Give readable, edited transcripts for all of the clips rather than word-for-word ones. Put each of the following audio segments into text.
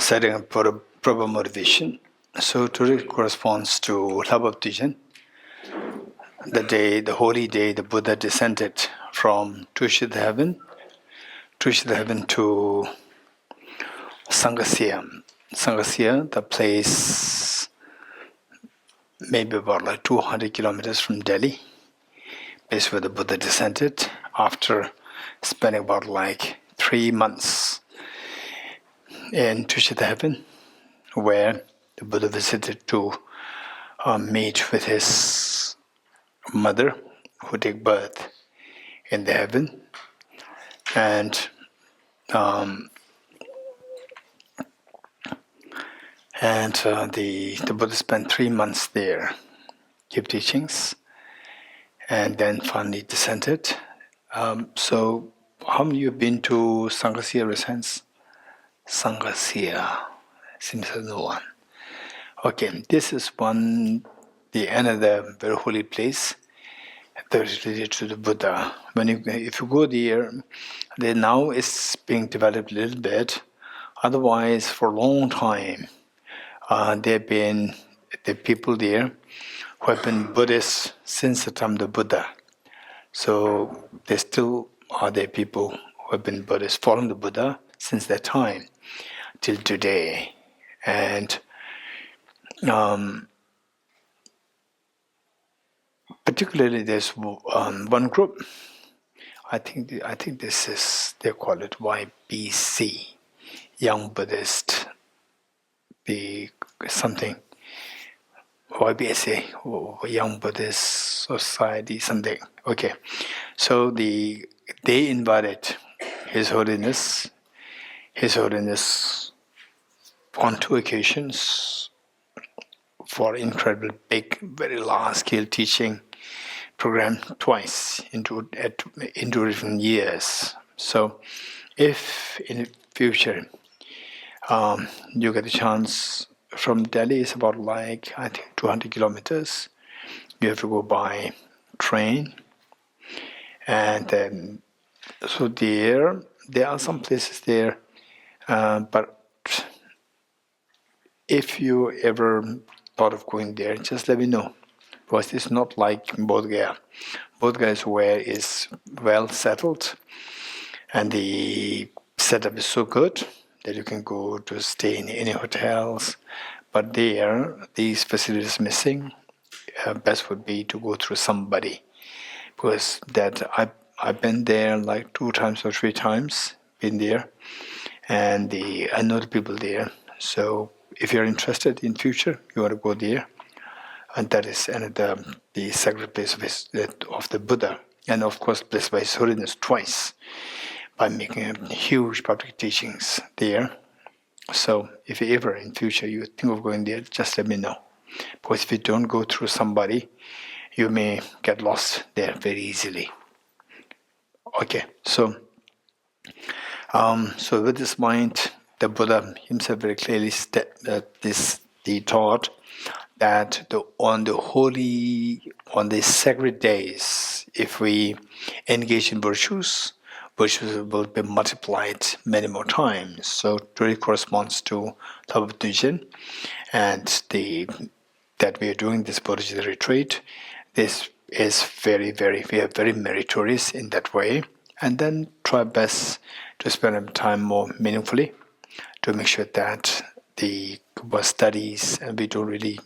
setting up for a proper motivation. So today corresponds to Bodhichitta, the holy day the Buddha descended from Tushita heaven to Sangasya. Sangasya, the place maybe about like 200 kilometers from Delhi, place where the Buddha descended after spending about like 3 months in Tushita heaven, where the Buddha visited to meet with his mother who took birth in the heaven. And the Buddha spent 3 months there, give teachings, and then finally descended. So how many of you have been to Sangasya recent? Sangasya, seems to no one. Okay, this is another very holy place that is related to the Buddha. If you go there now it's being developed a little bit. Otherwise, for a long time, there have been the people there who have been Buddhists since the time of the Buddha. So there still are there people who have been Buddhists following the Buddha since that time till today. And particularly there's one group, I think this is, they call it YBC, Young Buddhist, YBSA, Young Buddhist Society, something. Okay, so they invited His Holiness on 2 occasions for incredible big, very large-scale teaching program twice into different years. So if in the future you get a chance, from Delhi is about like, I think 200 kilometers. You have to go by train. And then, so there are some places there, but if you ever thought of going there, just let me know. Because it's not like Bodhgaya. Bodhgaya is where it's well settled, and the setup is so good that you can go to stay in any hotels. But there, these facilities missing. Best would be to go through somebody, because that I've been there like 2 times or 3 times. Been there, and I know the people there. So if you're interested in future, you want to go there. And that is the sacred place of the Buddha, and of course blessed by His Holiness twice by making huge public teachings there. So if ever in future you think of going there, just let me know. Because if you don't go through somebody, you may get lost there very easily. Okay, so with this mind, the Buddha himself very clearly taught that on the sacred days, if we engage in virtues will be multiplied many more times. So it really corresponds to Bodhichitta, and that we are doing this Bodhichitta Retreat. This is we are very meritorious in that way, and then try best to spend time more meaningfully to make sure that the studies, and we don't really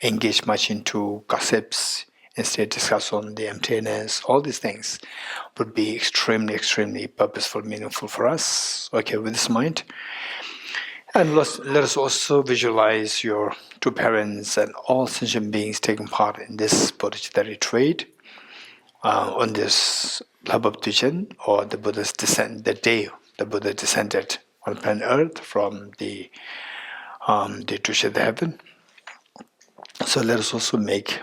engage much into gossips, instead discuss on the emptiness. All these things would be extremely, extremely purposeful, meaningful for us. Okay, with this mind. And let us also visualize your 2 parents and all sentient beings taking part in this Bodhichitta Retreat on this Bodhichitta, or the Buddha's descent, the day the Buddha descended on planet Earth from the Tushita heaven. So let us also make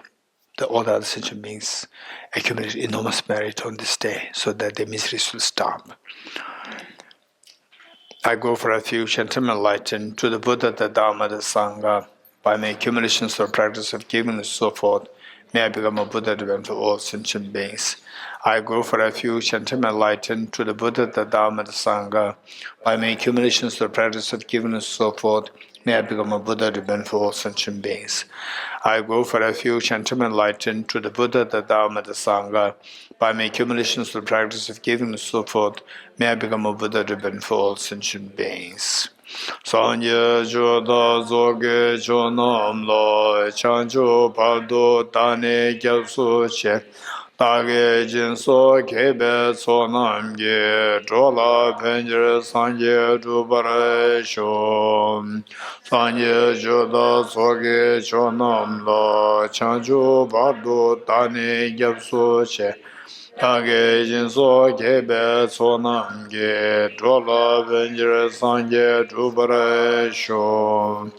all the other sentient beings accumulate enormous merit on this day, so that their miseries will stop. I go for refuge and am enlightened to the Buddha, the Dharma, the Sangha, by my accumulations or practice of giving and so forth. May I become a Buddha divine for all sentient beings. I go for refuge and am enlightened to the Buddha, the Dharma, the Sangha. By my accumulations, the practice of giving and so forth, may I become a Buddha divine for all sentient beings. I go for refuge and am enlightened to the Buddha, the Dharma, the Sangha. By my accumulations, the practice of giving and so forth, may I become a Buddha divine for all sentient beings. Sanye joda zoge chonam lo chancho paldo tane gyapsu che Tage jinso kebe sonam ge drola penjere sanje dubare shom Sanye joda zoge chonam lo chancho paldo tane gyapsu che Tage jinso kebe sonam ge drola penjere sanje dubare shom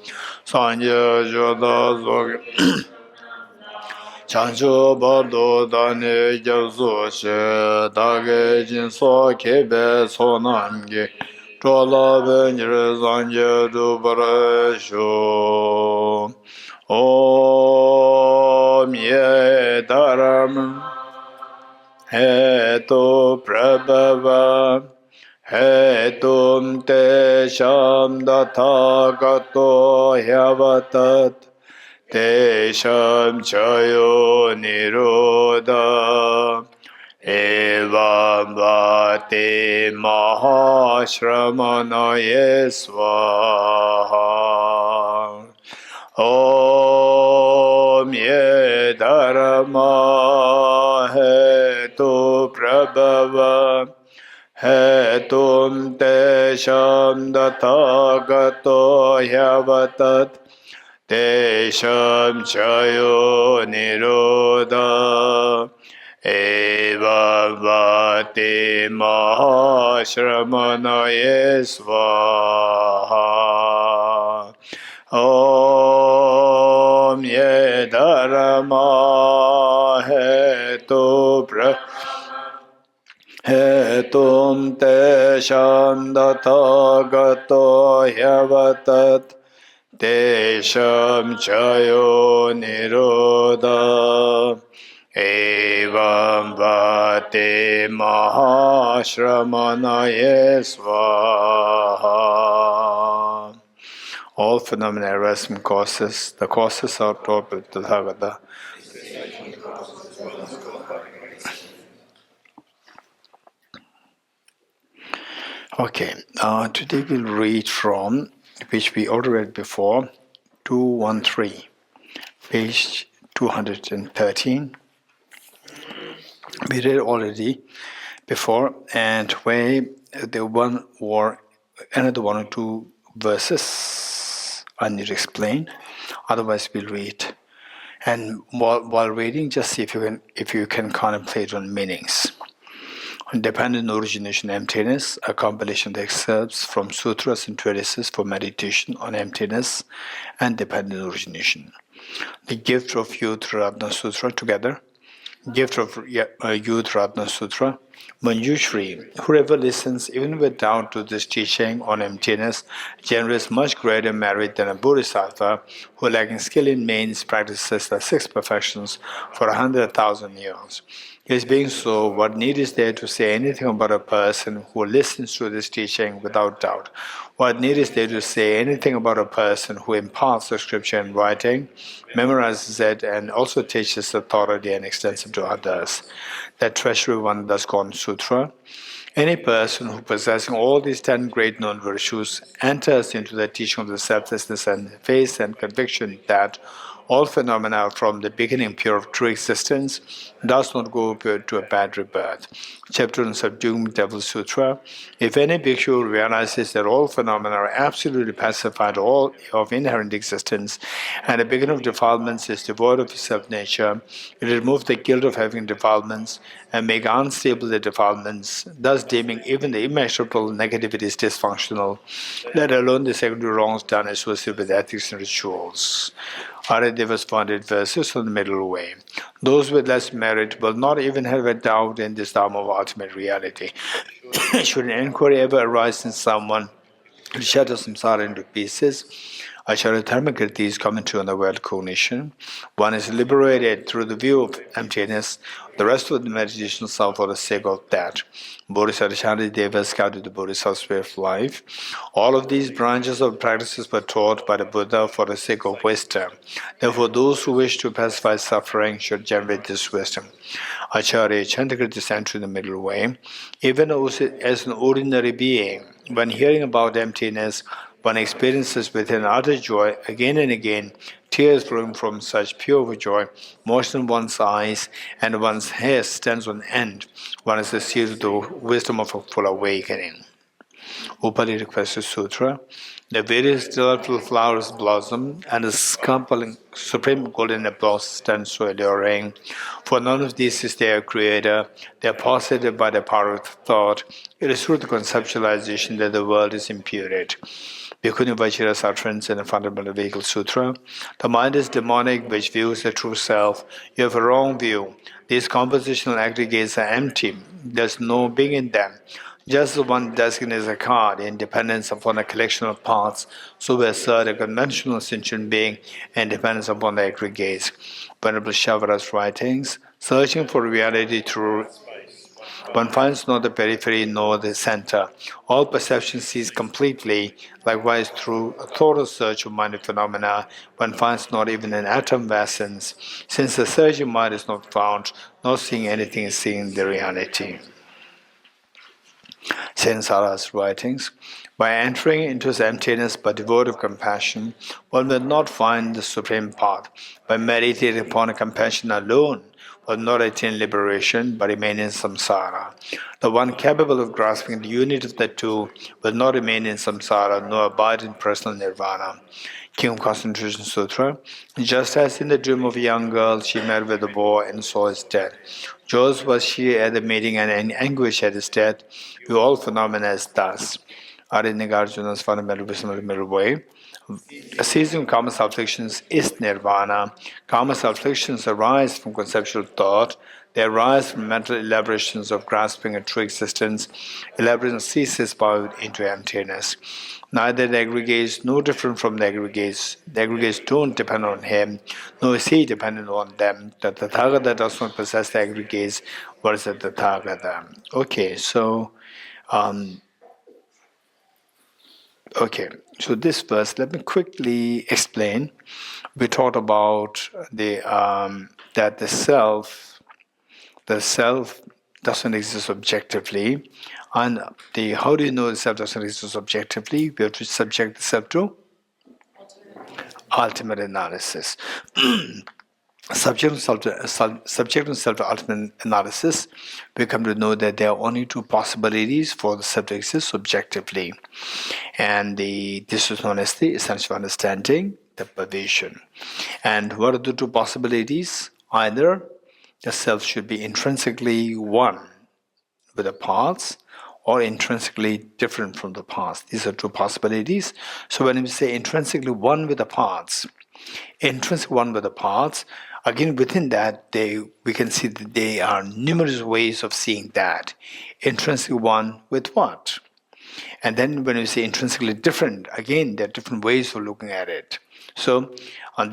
Sanye joda zoge Chancho bardo dane gyabso she dage jinso kebe sonamge chola benjire zanje dubara sho Om ye dharam heto prabhava hetum te sham dathagato hyavatat Tesham chayo nirodha evam vate mahashramanaye swaha Om ye dharma hetu prabhava hetum tesham dathagato hyavatat Tesham chayo nirodha evam vate mahashramanaye swaha Om ye dharma hetu hetum tesham dathagato hyavatat Tesham chayo nirodha evam vate mahashramanaye swaha. All phenomena arise from causes. The causes are taught by the Tathagata. Okay, today we'll read from, which we already read before, 213, page 213. We read already before, and where the one or another one or two verses I need to explain. Otherwise, we'll read. And while reading, just see if you can contemplate on meanings. Dependent origination, emptiness, a compilation of excerpts from sutras and treatises for meditation on emptiness and dependent origination. The gift of Youth Ratna Sutra together. Gift of Youth Ratna Sutra. Manjushri, whoever listens even with doubt to this teaching on emptiness generates much greater merit than a Bodhisattva who, lacking skill in means, practices the six perfections for 100,000 years. This being so, what need is there to say anything about a person who listens to this teaching without doubt? What need is there to say anything about a person who imparts the scripture in writing, memorizes it, and also teaches authority and extends it to others? That treasury one thus called Sutra. Any person who, possessing all these 10 great known virtues, enters into the teaching of the selflessness and faith and conviction that all phenomena are from the beginning pure of true existence, does not go to a bad rebirth. Chapter on Subduing Devil Sutra. If any bhikshu realizes that all phenomena are absolutely pacified, all of inherent existence, and the beginning of defilements is devoid of self-nature, it removes the guilt of having defilements and make unstable the defilements, thus deeming even the immeasurable negativities dysfunctional, let alone the secondary wrongs done associated with ethics and rituals. Aradeva's founded verses on the middle way. Those with less merit will not even have a doubt in this Dharma of ultimate reality. Should an inquiry ever arise in someone to shatter samsara into pieces. Acharya Dharmakirti's commentary on the word cognition. One is liberated through the view of emptiness, the rest of the meditation self for the sake of that. Bodhisattva Shantideva scouted the Bodhisattva's way of life. All of these branches of practices were taught by the Buddha for the sake of wisdom. Therefore, those who wish to pacify suffering should generate this wisdom. Acharya Chandrakirti centered in the middle way. Even as an ordinary being, when hearing about emptiness, one experiences within utter joy again and again, tears flowing from such pure joy, motion in one's eyes, and one's hair stands on end. One is received the wisdom of a full awakening. Upali requested sutra. The various delightful flowers blossom, and the sparkling supreme golden applause stands so alluring. For none of these is their creator. They are possessed by the power of thought. It is through the conceptualization that the world is imputed. Bhikkhuni Vajra's utterance in the Fundamental Vehicle Sutra. The mind is demonic, which views the true self. You have a wrong view. These compositional aggregates are empty. There's no being in them. Just as one designates a card in dependence upon a collection of parts, so we assert a conventional sentient being in dependence upon the aggregates. Venerable Shavara's writings, searching for reality through one finds not the periphery nor the center. All perception cease completely. Likewise, through a thorough search of mind phenomena, one finds not even an atom of essence. Since the searching mind is not found, not seeing anything is seeing the reality. Sensara's writings. By entering into his emptiness but devoid of compassion, one will not find the supreme path. By meditating upon compassion alone, will not attain liberation but remain in samsara. The one capable of grasping the unity of the two will not remain in samsara nor abide in personal nirvana. King of Concentration Sutra. Just as in the dream of a young girl, she met with a boy and saw his death. Just was she at the meeting and in anguish at his death, we all phenomena is thus. Arinagarjuna's fundamental wisdom of the middle way. Ceasing karma afflictions is nirvana. Karma afflictions arise from conceptual thought. They arise from mental elaborations of grasping a true existence. Elaboration ceases by into emptiness. Neither the aggregates nor different from the aggregates. The aggregates don't depend on him, nor is he dependent on them. The Tathagata does not possess the aggregates. What is the Tathagata? Okay, so this verse, let me quickly explain. We talked about the that the self doesn't exist objectively, and how do you know the self doesn't exist objectively? We have to subject the self to ultimate analysis. Subject and self-ultimate analysis, we come to know that there are only two possibilities for the self to exist subjectively. And this is known as the essential understanding, the pervasion. And what are the two possibilities? Either the self should be intrinsically one with the parts, or intrinsically different from the parts. These are two possibilities. So when we say intrinsically one with the parts, again within that we can see that there are numerous ways of seeing that. Intrinsically one with what? And then when we say intrinsically different, again there are different ways of looking at it. So on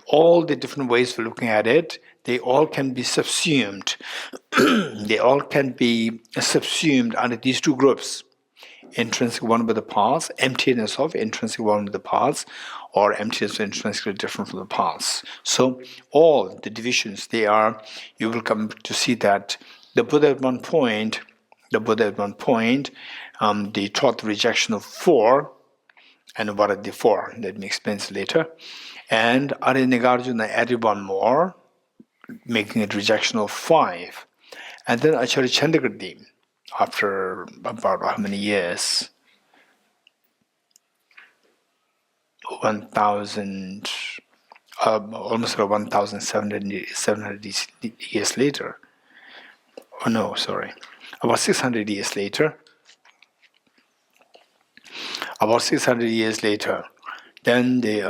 all the different ways of looking at it, they all can be subsumed. They all can be subsumed under these two groups. Intrinsic one with the parts, emptiness of intrinsic one with the parts, or emptiness intrinsically different from the parts. So all the divisions, you will come to see that the Buddha at one point, they taught the rejection of four. And what are the four? Let me explain this later. And Arinagarjuna added one more, making it rejection of five. And then Acharya Chandrakirti, after about how many years? 1,000, almost 1,700 years later. Oh no, sorry. About 600 years later. Then the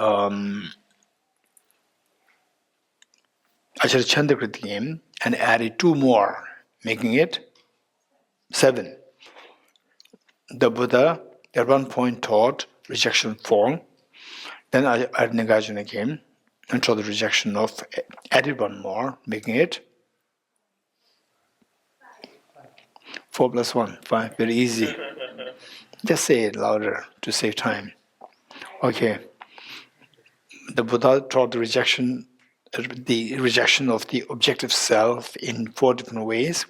Acharya Chandrakirti came and added two more, making it 7. The Buddha At one point taught rejection 4. Then Nagarjuna came and taught the rejection of, added one more, making it 4 plus 1, 5. Very easy. Just say it louder to save time. Okay. The Buddha taught the rejection of the objective self in 4 different ways.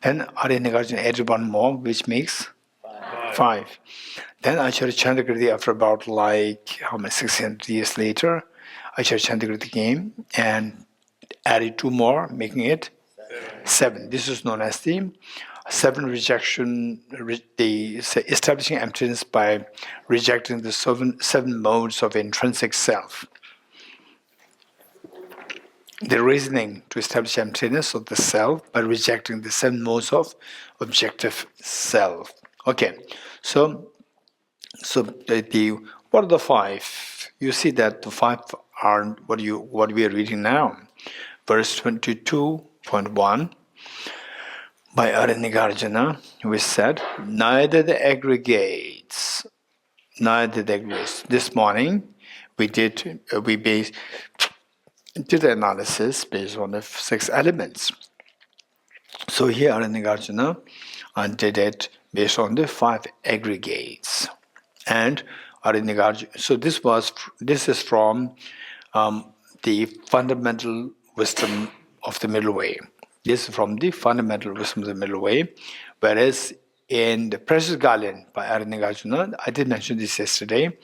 Then Arya Nagarjuna added one more, which makes 5. Then Acharya Chandrakirti, after about 600 years later, Acharya Chandrakirti came and added 2 more, making it 7. This is known as the 7 rejection, the establishing emptiness by rejecting the 7 modes of intrinsic self. The reasoning to establish emptiness of the self by rejecting the 7 modes of objective self. Okay, so what are the 5? You see that the 5 are what we are reading now. Verse 22.1 by Arya Nagarjuna, which said, neither the aggregates. This morning we did the analysis based on the 6 elements. So here Arya Nagarjuna did it based on the 5 aggregates. And Arya Nagarjuna, so this is from the fundamental wisdom of the middle way. This is from the fundamental wisdom of the middle way, whereas in the Precious Garland by Arya Nagarjuna, I did mention this yesterday,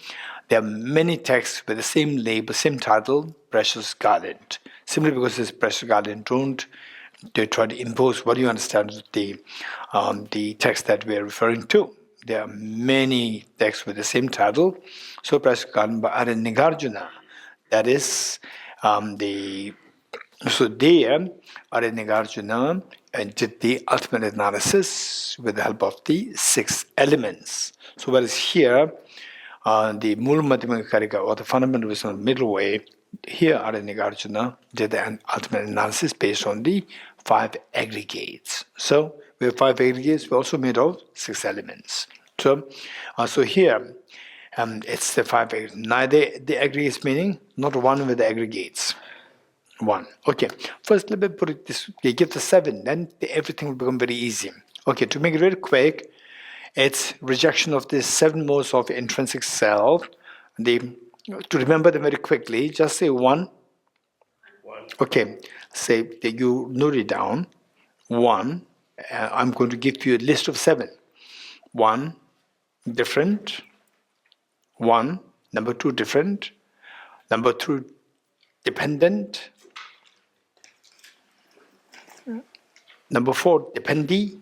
there are many texts with the same label, same title, Precious Garland. Simply because it's Precious Garland, they try to impose what you understand the text that we are referring to. There are many texts with the same title. So Precious Garland by Arya Nagarjuna, that is so there, Arya Nagarjuna did the ultimate analysis with the help of the 6 elements. So whereas here, the Mula Madhyamaka Karika, or the fundamental wisdom of the middle way, here Arya Nagarjuna did the ultimate analysis based on the 5 aggregates. So we have 5 aggregates, we're also made of 6 elements. So here, it's the 5 aggregates. Neither the aggregates meaning, not one with the aggregates. 1. Okay, first let me put it this way. Give the 7, then everything will become very easy. Okay, to make it very quick, it's rejection of the 7 modes of intrinsic self. To remember them very quickly, just say 1. Okay, say that you note it down. 1. I'm going to give you a list of 7. 1, different. 1, number 2, different. Number 3, dependent. Number 4, dependee.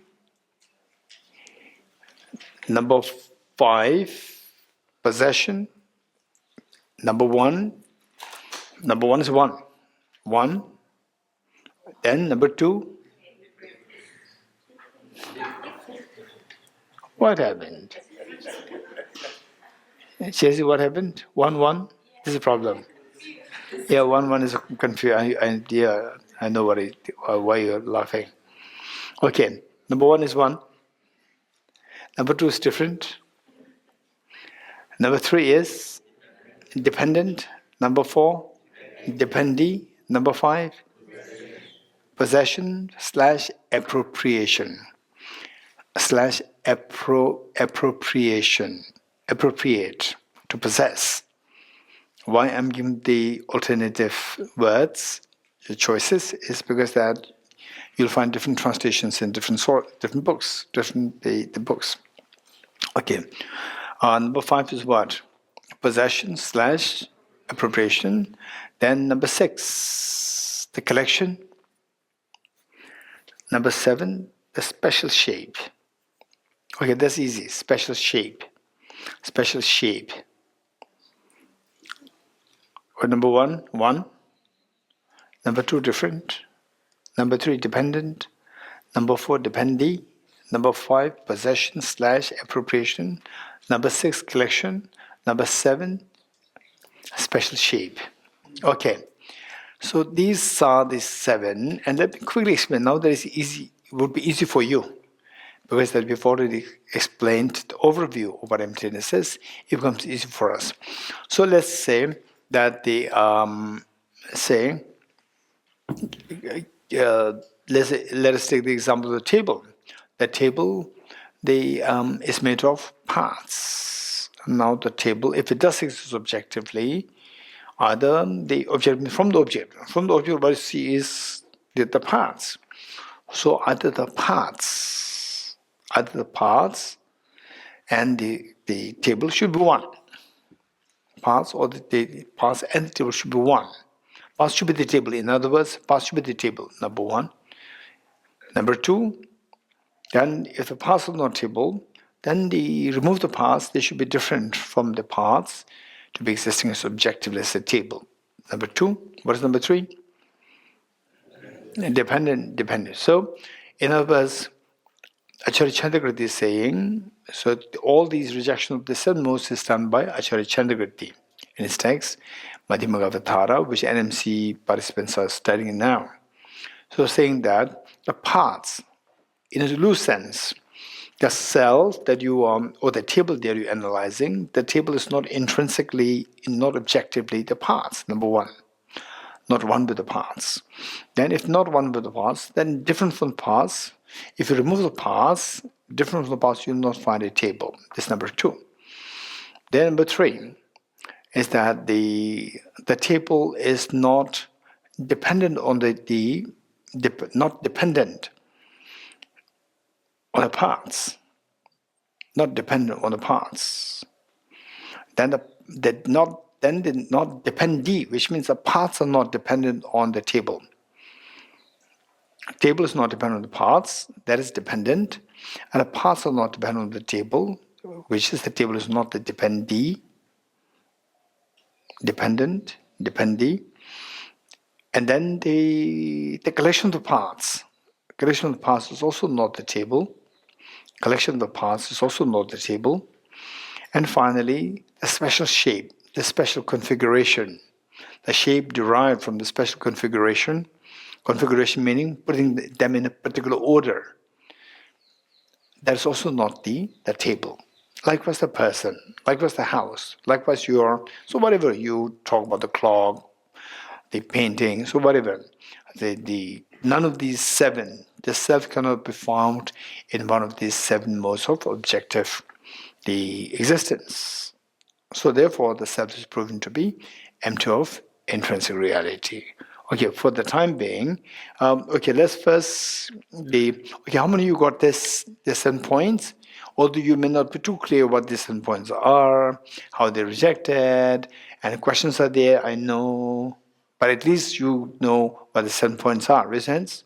Number 5, possession. Number 1 is 1. 1. Then number 2. What happened? Chelsea, what happened? 1. This is a problem. Yeah, 1 is confused. I know why you're laughing. Okay, number 1 is 1. Number 2 is different. Number 3 is dependent. Number 4, dependee. Number 5, possession / appropriation. Appropriation. Appropriate, to possess. Why I'm giving the alternative words, the choices, is because that you'll find different translations in different books, the books. Okay. Number 5 is what? Possession / appropriation. Then number 6, the collection. Number 7, the special shape. Okay, that's easy. Special shape. Or number 1. Number 2, different. Number 3, dependent. Number 4, dependee. Number 5, possession / appropriation. Number 6, collection. Number 7, special shape. Okay, so these are the 7, and let me quickly explain. Now that is easy. It would be easy for you because that we've already explained the overview of what emptiness is, it becomes easy for us. So let's say that let us take the example of the table. The table is made of parts. Now the table, if it does exist objectively, either the object from the object what you see is the parts. So either the parts and the table should be one. Parts or the parts and the table should be one. Parts should be the table. In other words, parts should be the table, number one. Number two, then if the parts are not table, then remove the parts, they should be different from the parts to be existing as objectively as a table. Number two, what is number three? Dependent. So, in other words, Acharya Chandragirti is saying, so all these rejection of the seven modes is done by Acharya Chandragirti in his text, Madhyamagavatara, which NMC participants are studying now. So saying that the parts, in a loose sense, the self that you or the table that you're analyzing, the table is not intrinsically, not objectively the parts, number one. Not one with the parts. Then if not one with the parts, then different from parts. If you remove the parts, different from the parts, you'll not find a table. That's number two. Then number three is that the table is not dependent on not dependent on the parts. Not dependent on the parts. Then the not dependee, which means the parts are not dependent on the table. Table is not dependent on the parts, that is dependent, and the parts are not dependent on the table, which is the table is not the dependee, dependee, and then the collection of the parts. Collection of the parts is also not the table. Collection of the parts is also not the table. And finally, the special shape, the special configuration, the shape derived from the special configuration meaning putting them in a particular order. That is also not the table. Likewise the person, likewise the house, likewise so whatever you talk about, the clock, the painting, so whatever, none of these seven, the self cannot be found in one of these seven modes of objective, the existence. So therefore, the self is proven to be empty of intrinsic reality. Okay, for the time being, let's first how many of you got the 7 points? Although you may not be too clear what these 7 points are, how they're rejected, and questions are there, I know, but at least you know what the 7 points are, right, sense?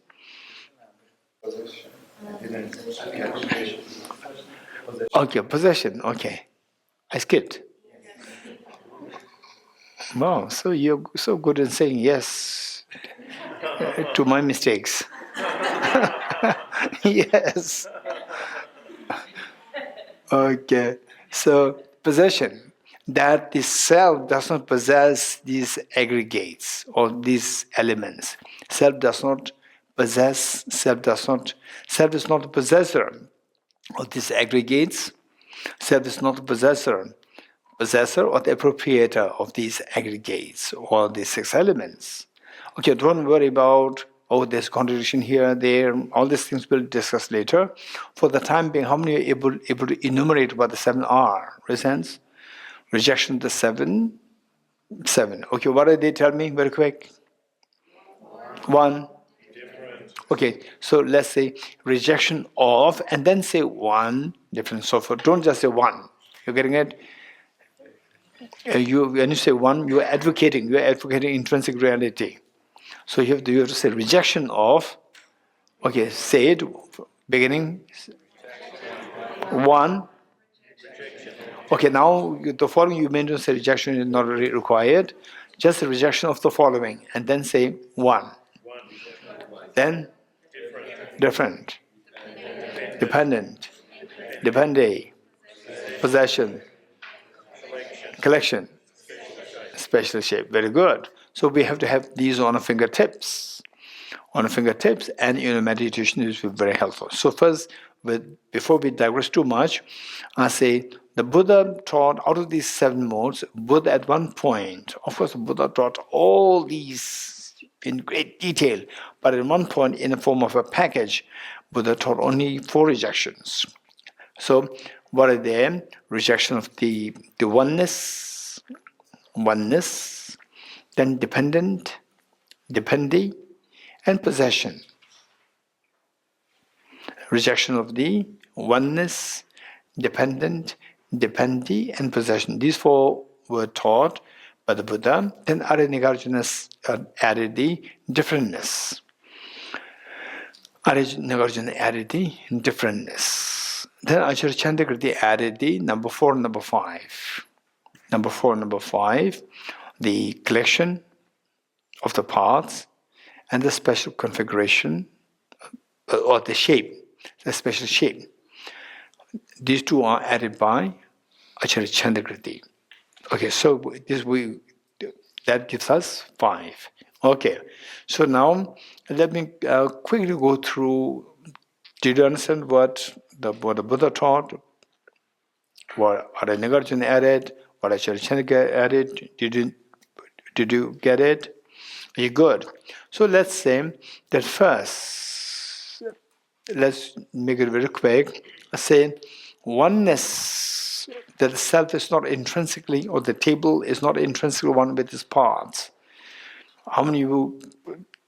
Okay, possession, okay. I skipped. Wow, so you're so good at saying yes to my mistakes. Yes. Okay. So possession, that the self does not possess these aggregates or these elements. Self does not possess, self is not the possessor of these aggregates. Self is not the possessor or the appropriator of these aggregates or these 6 elements. Okay, don't worry about, there's contradiction here, there, all these things we'll discuss later. For the time being, how many are able to enumerate what the 7 are? Resents? Rejection of the 7? 7. Okay, what did they tell me very quick? 1. Okay, so let's say rejection of, and then say 1, different, so forth. Don't just say 1. You're getting it? When you say 1, you're advocating intrinsic reality. So you have to say rejection of, okay, say it, beginning, 1. Okay, now the following you may not say rejection is not required, just the rejection of the following, and then say 1. Then, different, dependent, dependee, possession, collection, special shape. Very good. So we have to have these on our fingertips. And meditation is very helpful. So first, before we digress too much, I say the Buddha taught out of these 7 modes, Buddha at one point, of course, the Buddha taught all these in great detail, but at one point, in the form of a package, Buddha taught only 4 rejections. So, what are they? Rejection of the oneness, then dependent, dependee, and possession. Rejection of the oneness, dependent, dependee, and possession. These 4 were taught by the Buddha. Then Nagarjuna added the differentness. Nagarjuna added the differentness. Then Acharya Chandrakirti added the number 4 and number 5. Number 4 and number 5, the collection of the parts and the special configuration or the shape, the special shape. These 2 are added by Acharya Chandrakirti. Okay, so that gives us 5. Okay, so now let me quickly go through. Did you understand what the Buddha taught? What Nagarjuna added? What Acharya Chandrakirti added? Did you get it? Are you good? So let's say that first, let's make it very quick. Say oneness, that the self is not intrinsically, or the table is not intrinsically one with its parts. How many of you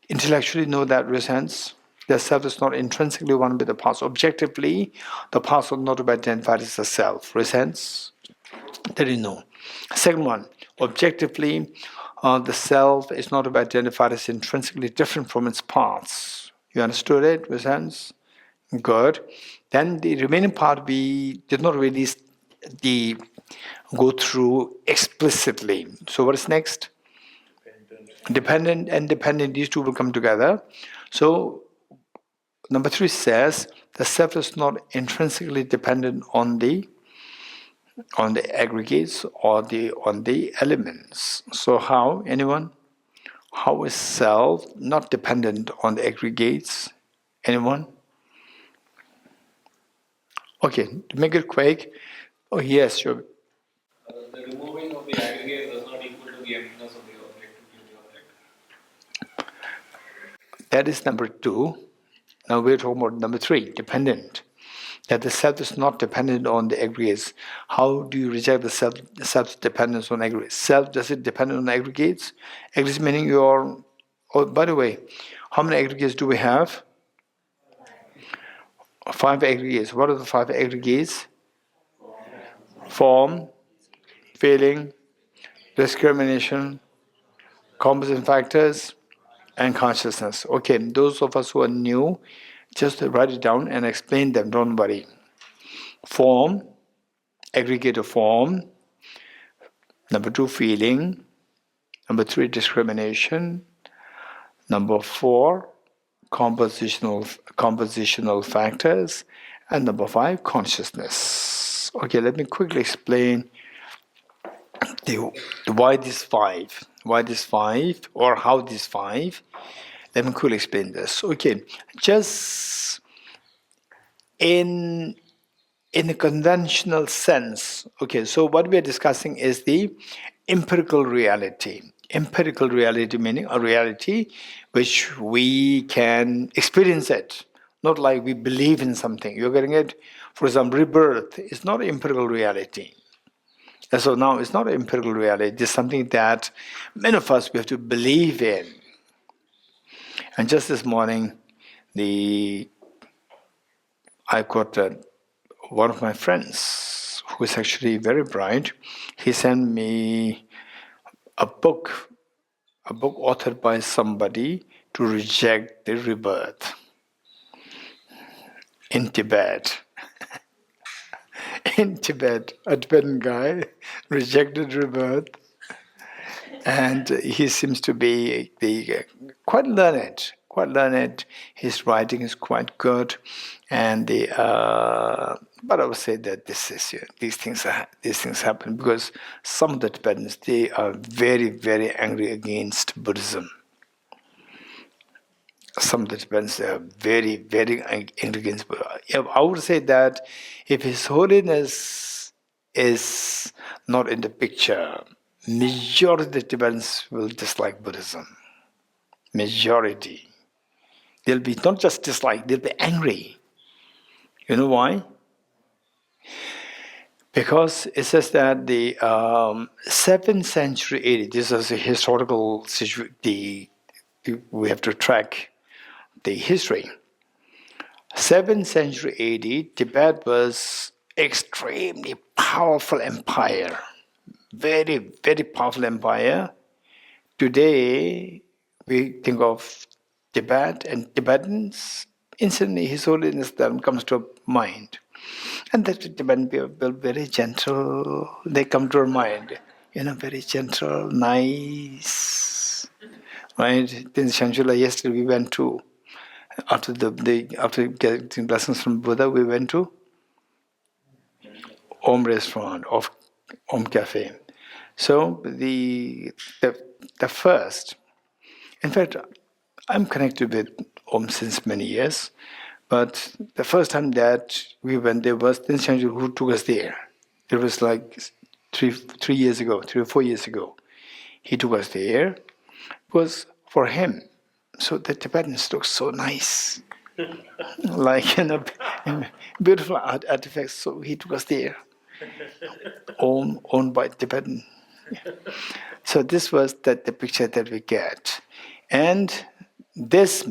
intellectually know that resonance? The self is not intrinsically one with the parts. Objectively, the parts are not to be identified as the self. Resonance? That you know. Second one, objectively, the self is not to be identified as intrinsically different from its parts. You understood it? Resonance? Good. Then the remaining part we did not really go through explicitly. So what is next? Dependent and dependent, these 2 will come together. So number 3 says the self is not intrinsically dependent on the aggregates or on the elements. So how? Anyone? How is self not dependent on the aggregates? Anyone? Okay, to make it quick. Oh yes, sure. The removing of the aggregate does not equal to the emptiness of the objectivity of the object. That is number 2. Now we're talking about number 3, dependent. That the self is not dependent on the aggregates. How do you reject the self's dependence on aggregates? Self, does it depend on aggregates? Aggregates meaning your... Oh, by the way, how many aggregates do we have? 5 aggregates. What are the 5 aggregates? Form, feeling, discrimination, composition factors, and consciousness. Okay, those of us who are new, just write it down and explain them, don't worry. Form, aggregate of form. Number 2, feeling. Number 3, discrimination. Number 4, compositional factors. And number 5, consciousness. Okay, let me quickly explain why these 5. Why these 5 or how these 5. Let me quickly explain this. Okay, just in a conventional sense, okay, so what we are discussing is the empirical reality. Empirical reality meaning a reality which we can experience it, not like we believe in something. You're getting it? For example, rebirth is not empirical reality. And so now it's not empirical reality, it's something that many of us we have to believe in. And just this morning, I got one of my friends who is actually very bright. He sent me a book authored by somebody to reject the rebirth in Tibet. In Tibet, a Tibetan guy rejected rebirth, and he seems to be quite learned. Quite learned. His writing is quite good, and but I would say that these things happen because some of the Tibetans, they are very, very angry against Buddhism. some of the Tibetans are very, very against Buddha. I would say that if His Holiness is not in the picture, majority of the Tibetans will dislike Buddhism. Majority. They'll be not just dislike, they'll be angry. You know why? Because it says that the 7th century AD, this is a historical situation, we have to track the history. 7th century AD, Tibet was extremely powerful empire. Very, very powerful empire. Today, we think of Tibet and Tibetans, instantly His Holiness then comes to mind. And the Tibetan people very gentle, they come to our mind. Very gentle, nice. Right? In Shanjula yesterday we went to, after getting lessons from Buddha, we went to Om restaurant, of Om cafe. So the first, in fact, I'm connected with Om since many years, but the first time that we went there was Tin Shanju who took us there. It was like 3 years ago, 3 or 4 years ago. He took us there. It was for him. So the Tibetans look so nice. Like, beautiful artifacts. So he took us there. Owned by Tibetan. So this was the picture that we get. And this,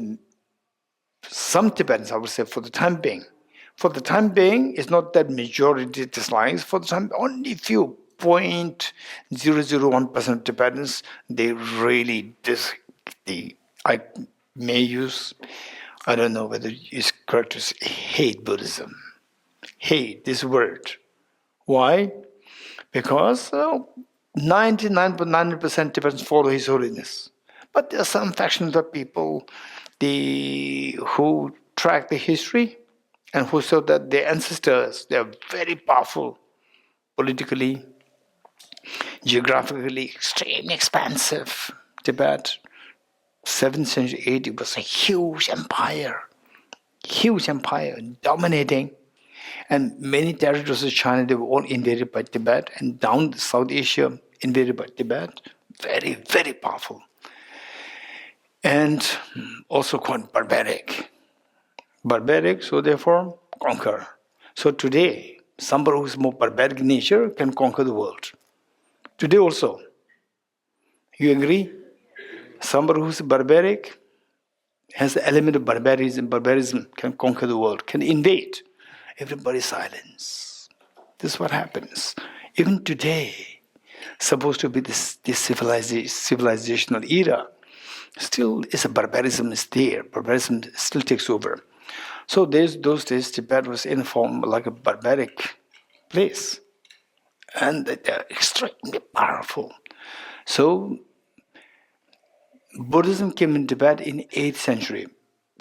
some Tibetans, I would say, for the time being, it's not that majority dislikes. For the time, only few 0.001% of Tibetans, they really I may use, I don't know whether it's correct to say, hate Buddhism. Hate this word. Why? Because 99.9% Tibetans follow His Holiness. But there are some factions of people who track the history and who saw that their ancestors, they are very powerful politically, geographically, extremely expansive. Tibet, 7th century AD was a huge empire, dominating. And many territories of China, they were all invaded by Tibet, and down South Asia, invaded by Tibet. Very, very powerful. And also quite barbaric. So therefore, conquer. So today, somebody who's more barbaric in nature can conquer the world. Today also. You agree? Somebody who's barbaric, has the element of barbarism can conquer the world, can invade. Everybody silence. This is what happens. Even today, supposed to be this civilizational era, still is a barbarism is there. Barbarism still takes over. So those days, Tibet was in form like a barbaric place. And they're extremely powerful. So Buddhism came in Tibet in 8th century.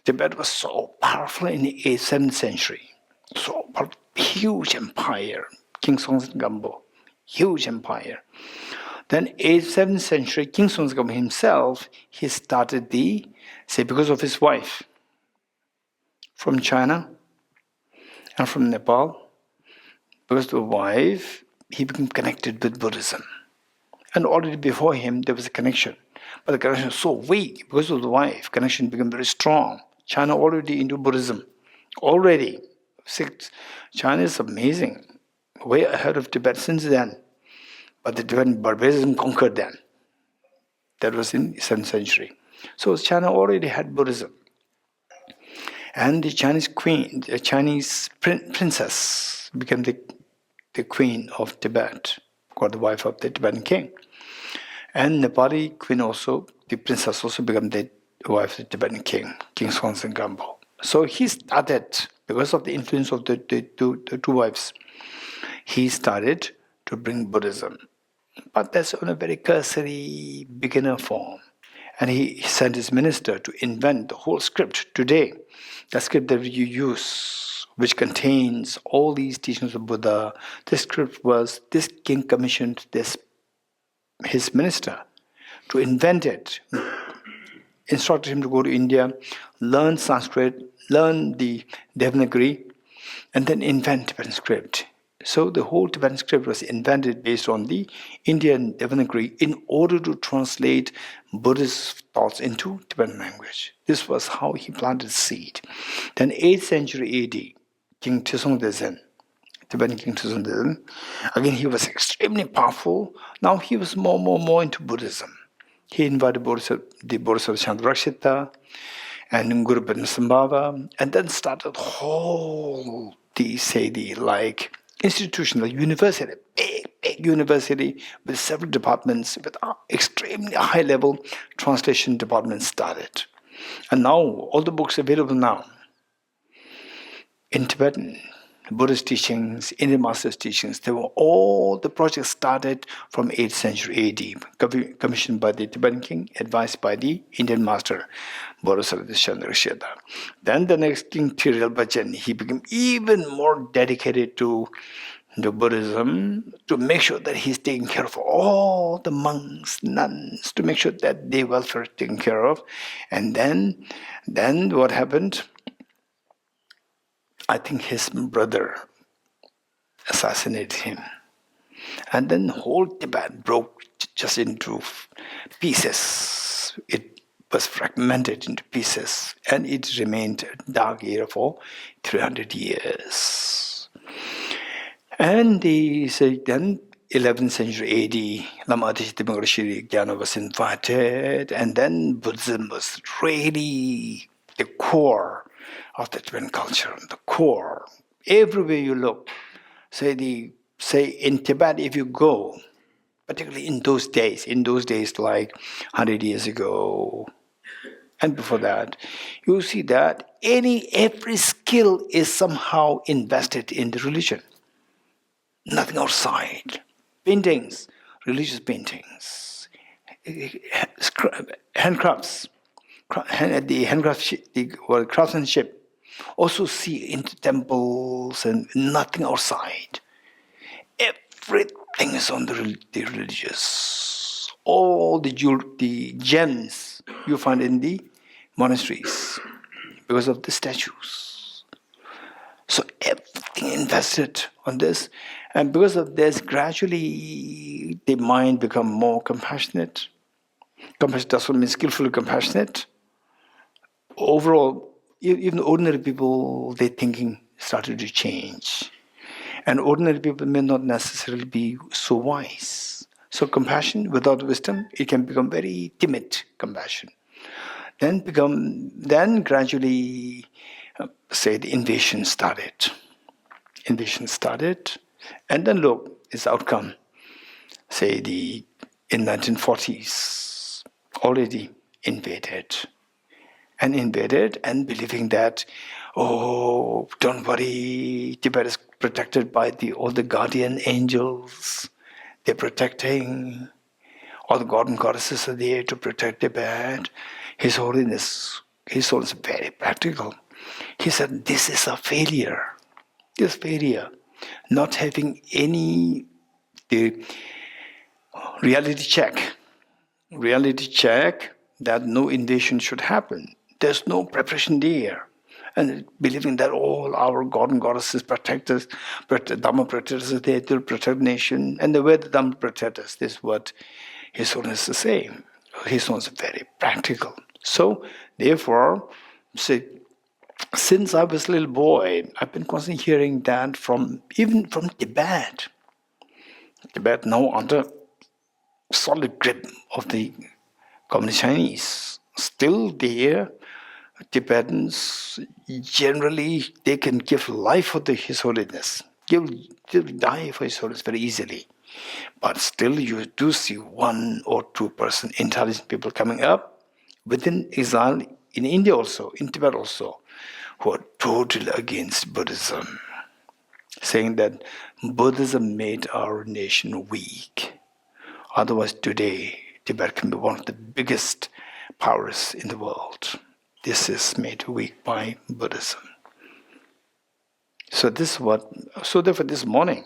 Tibet was so powerful in the 8th, 7th century. So huge empire. King Songtsen, huge empire. Then 8th, 7th century, King Songtsen himself, he started because of his wife from China and from Nepal. Because of the wife, he became connected with Buddhism. And already before him, there was a connection. But the connection was so weak because of the wife. Connection became very strong. China already into Buddhism. Already. China is amazing. Way ahead of Tibet since then. But the Tibetan barbarism conquered them. That was in 7th century. So China already had Buddhism. And the Chinese queen, the Chinese princess became the queen of Tibet, called the wife of the Tibetan king. And Nepali queen also, the princess also became the wife of the Tibetan king, King Songtsen Gampo. So he started, because of the influence of the two wives, he started to bring Buddhism. But that's on a very cursory beginner form. And he sent his minister to invent the whole script today. The script that you use, which contains all these teachings of Buddha, this king commissioned his minister to invent it instructed him to go to India, learn Sanskrit, learn the Devanagari, and then invent Tibetan script. So the whole Tibetan script was invented based on the Indian Devanagari in order to translate Buddhist thoughts into Tibetan language. This was how he planted seed. Then 8th century AD, King Trisong Dezen, Tibetan King Trisong Dezen, again he was extremely powerful. Now he was more into Buddhism. He invited the Bodhisattva Chandrakshita and Guru Padmasambhava, and then started whole institutional university, big university with several departments, with extremely high level translation departments started. And now all the books available now in Tibetan, Buddhist teachings, Indian Masters teachings, they were all the projects started from 8th century AD, commissioned by the Tibetan king, advised by the Indian master, Bodhichitta Chandrakshita. Then the next king, Tiril Bhajan, he became even more dedicated to Buddhism, to make sure that he's taking care of all the monks, nuns, to make sure that their welfare is taken care of. And then what happened? I think his brother assassinated him. And then whole Tibet broke just into pieces. It was fragmented into pieces, and it remained a dark era for 300 years. And then 11th century AD, Lama Adhijita Gyana was invited, and then Buddhism was really the core of the Tibetan culture, the core. Everywhere you look, say in Tibet, if you go, particularly in those days like 100 years ago and before that, you see that every skill is somehow invested in the religion. Nothing outside. Paintings, religious paintings, handcrafts, the craftsmanship. Also see into temples and nothing outside. Everything is on the religious. All the gems you find in the monasteries because of the statues. So everything invested on this, and because of this, gradually the mind become more compassionate. Compassionate doesn't mean skillfully compassionate. Overall, even ordinary people, their thinking started to change. And ordinary people may not necessarily be so wise. So compassion without wisdom, it can become very timid compassion. Then gradually, the invasion started. And then look, its outcome. In 1940s, already invaded and believing that, oh, don't worry, Tibet is protected by all the guardian angels. They're protecting. All the god and goddesses are there to protect Tibet. His Holiness is very practical. He said, this is a failure. This failure. Not having the reality check that no invasion should happen. There's no preparation there. And believing that all our god and goddesses protect us, Dhamma protect us, they will protect the nation. And the way the Dhamma protect us, this is what His Holiness is saying. His Holiness is very practical. So, therefore, since I was a little boy, I've been constantly hearing that even from Tibet. Tibet now under solid grip of the Communist Chinese. Still there, Tibetans generally, they can give life for His Holiness. They'll die for His Holiness very easily. But still you do see 1 or 2% intelligent people coming up within exile in India also, in Tibet also, who are totally against Buddhism, saying that Buddhism made our nation weak. Otherwise today, Tibet can be one of the biggest powers in the world. This is made weak by Buddhism. So therefore this morning,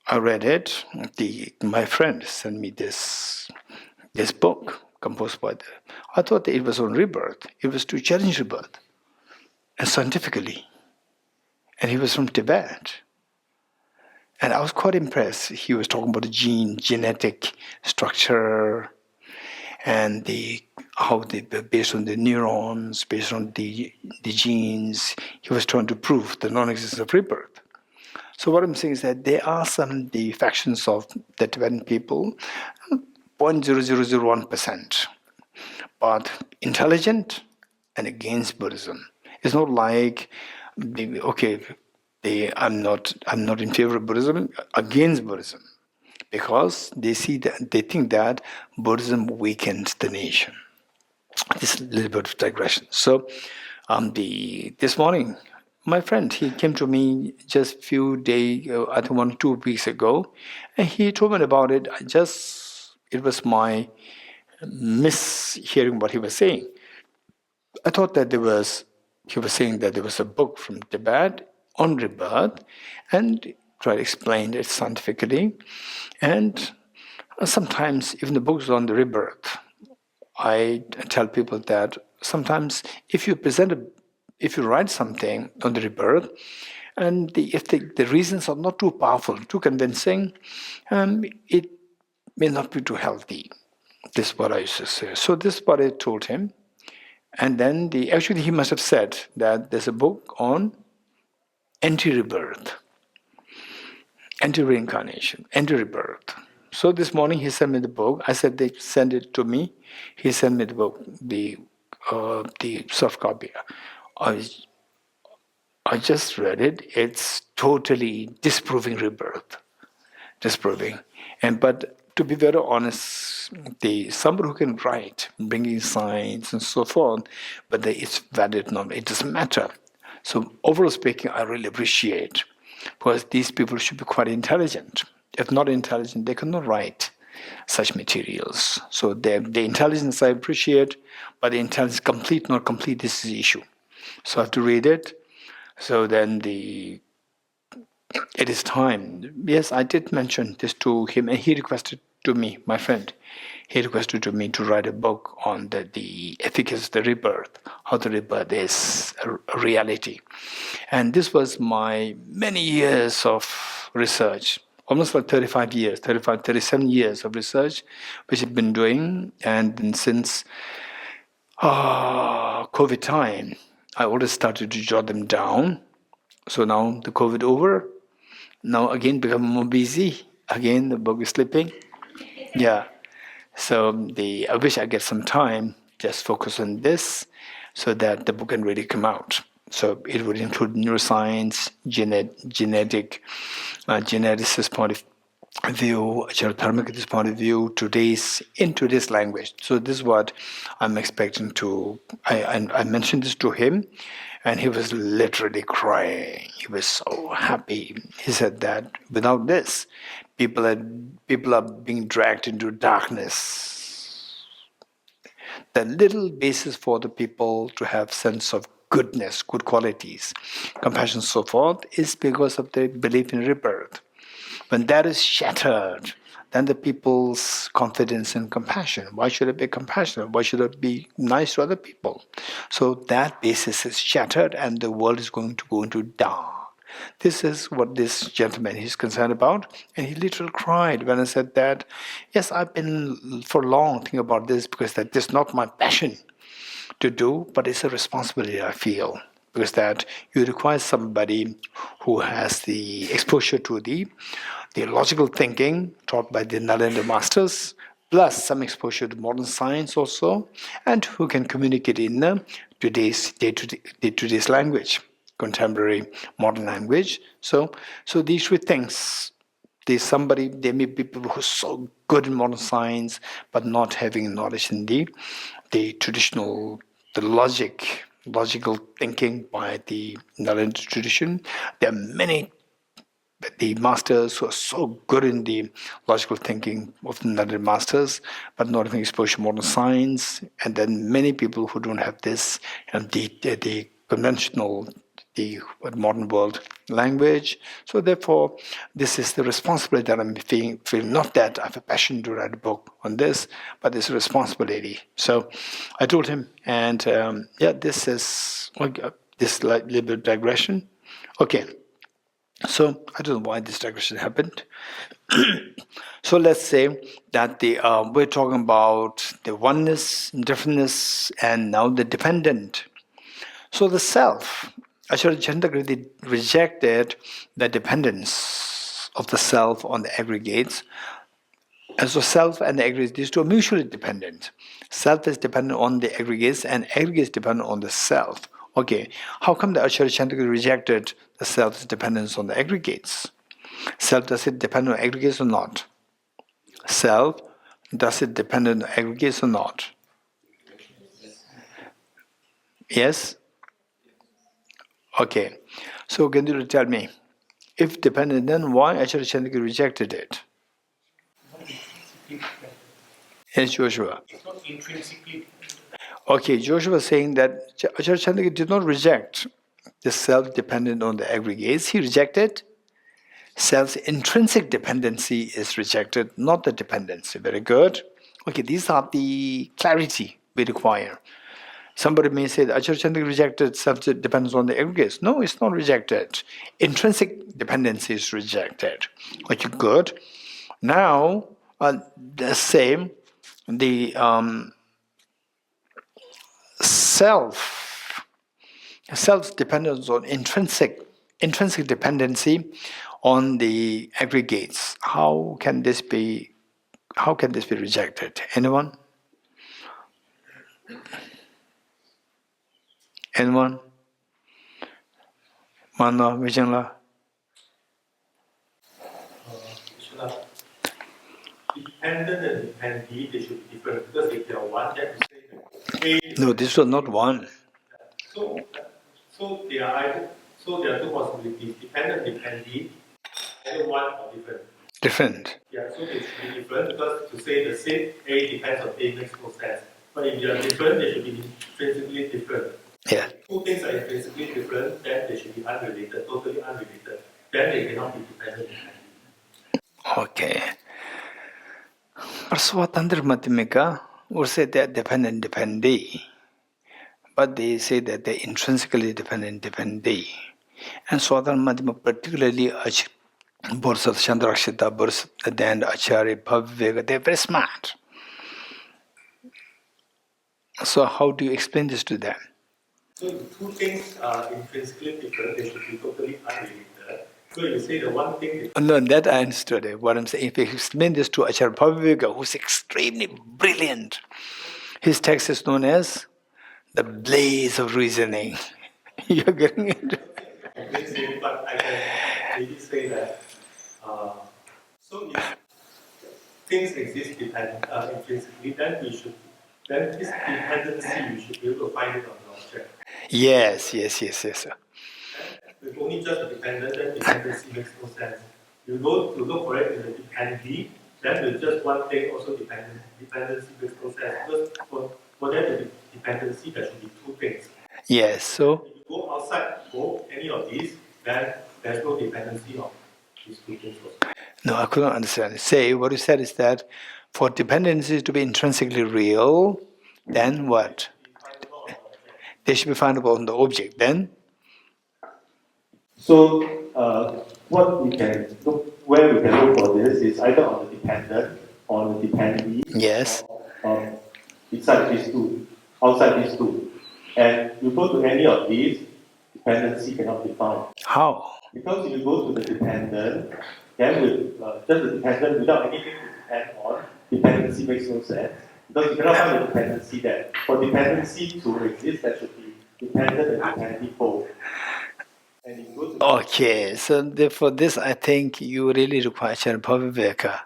I read it. My friend sent me this book, composed by the... I thought that it was on rebirth. It was to challenge rebirth, and scientifically. And he was from Tibet. And I was quite impressed. He was talking about the genetic structure, and based on the neurons, based on the genes, he was trying to prove the non-existence of rebirth. So what I'm saying is that there are some the factions of the Tibetan people, 0.0001%, but intelligent and against Buddhism. It's not like I'm not in favor of Buddhism, against Buddhism, because they think that Buddhism weakens the nation. This little bit of digression. So, this morning, my friend, he came to me just a few days, I think 1 or 2 weeks ago, and he told me about it. It was my mishearing what he was saying. I thought that he was saying that there was a book from Tibet on rebirth, and try to explain it scientifically. And sometimes even the books on the rebirth, I tell people that sometimes if you write something on the rebirth, and if the reasons are not too powerful, too convincing, it may not be too healthy. This is what I used to say. So this is what I told him. And then actually he must have said that there's a book on anti-rebirth, anti-reincarnation, anti-rebirth. So this morning he sent me the book. I said they send it to me. He sent me the book, the soft copy. I just read it. It's totally disproving rebirth, disproving. But to be very honest, somebody who can write, bringing science and so forth, but it's valid knowledge. It doesn't matter. So overall speaking, I really appreciate, because these people should be quite intelligent. If not intelligent, they cannot write such materials. So the intelligence I appreciate, but the intelligence complete, not complete, this is the issue. So I have to read it. So then it is time. Yes, I did mention this to him, and he requested to me, my friend, he requested to me to write a book on the efficacy of the rebirth, how the rebirth is a reality. And this was my many years of research, almost like 37 years of research, which I've been doing. And since COVID time, I already started to jot them down. So now the COVID over, now again become more busy. Again, the book is slipping. Yeah. So I wish I get some time, just focus on this, so that the book can really come out. So it would include neuroscience, geneticist point of view, characteristic point of view, in today's language. So this is what I'm expecting to. I mentioned this to him, and he was literally crying. He was so happy. He said that without this, people are being dragged into darkness. The little basis for the people to have sense of goodness, good qualities, compassion, so forth, is because of their belief in rebirth. When that is shattered, then the people's confidence in compassion. Why should I be compassionate? Why should I be nice to other people? So that basis is shattered, and the world is going to go into dark. This is what this gentleman is concerned about, and he literally cried when I said that. Yes, I've been for long thinking about this, because that is not my passion to do, but it's a responsibility I feel, because that you require somebody who has the exposure to the logical thinking taught by the Nalanda masters, plus some exposure to modern science also, and who can communicate in today's language, contemporary modern language. So these three things. There may be people who are so good in modern science, but not having knowledge in the traditional, logical thinking by the Nalanda tradition. There are many the masters who are so good in the logical thinking of the Nalanda masters, but not having exposure to modern science. And then many people who don't have this, and the conventional the modern world language. So therefore, this is the responsibility that I'm feeling. Not that I have a passion to write a book on this, but it's a responsibility. So I told him, and this is this little bit of digression. Okay, so I don't know why this digression happened. So let's say that we're talking about the oneness, differentness, and now the dependent. So the self, Acharya Chandrakirti rejected the dependence of the self on the aggregates. And so self and the aggregates, these two are mutually dependent. Self is dependent on the aggregates and aggregates dependent on the self. Okay, how come the Acharya Chandrakirti rejected the self's dependence on the aggregates? Self, does it depend on aggregates or not? Self, does it depend on aggregates or not? Yes? Okay. So can you tell me, if dependent, then why Acharya Chandrakirti rejected it? Yes, Joshua. It's not intrinsically. Okay, Joshua was saying that Acharya Chandrakirti did not reject the self dependent on the aggregates. He rejected self's intrinsic dependency is rejected, not the dependency. Very good. Okay, these are the clarity we require. Somebody may say that Acharya Chandrakirti rejected self-dependence on the aggregates. No, it's not rejected. Intrinsic dependency is rejected. Okay, good. Now, the same, the self-dependence on intrinsic dependency on the aggregates. How can this be rejected? Anyone? Anyone? Mana, Vijayla? Dependent and dependee, they should be different because if they are one, then you say that No, this was not one. So, so they are either, so there are two possibilities: dependent, dependee, either one or different. Different. Yeah, so they should be different because to say the same A depends on A makes no sense. But if they are different, they should be intrinsically different. Yeah. Two things are intrinsically different, then they should be unrelated, totally unrelated. Then they cannot be dependent. Okay. Praswatantra Madhyamika would say they're dependent dependee, but they say that they're intrinsically dependent dependee. And Swatantra Madhyamika, particularly Bodhisattva Chandrakshita, Bodhisattva and Acharya Bhaviveka, they're very smart. So how do you explain this to them? So if two things are intrinsically different, they should be totally unrelated. So you say the one thing. No, that I understood. What I'm saying, if you explain this to Acharya Bhaviveka, who's extremely brilliant, his text is known as the blaze of reasoning. You're getting it? But I can maybe say that. So if things exist intrinsically, then this dependency, we should be able to find it on the object. Yes. With only just a dependent, then dependency makes no sense. You go to look for it in the dependee, then with just one thing, also dependency makes no sense. Because for there to be dependency, there should be two things. Yes, so? If you go outside, any of these, then there's no dependency on these two things also. No, I couldn't understand. Say, what you said is that for dependencies to be intrinsically real, then what? They should be findable on the object. Then? So, what we can look, where we can look for this is either on the dependent, on the dependee, Yes. or inside these two, outside these two. And you go to any of these, dependency cannot be found. How? Because if you go to the dependent, then with just the dependent without anything to depend on, dependency makes no sense. Because you cannot find the dependency there. For dependency to exist, there should be dependent and dependent both. Okay, so for this, I think you really require Acharya Bhaviveka.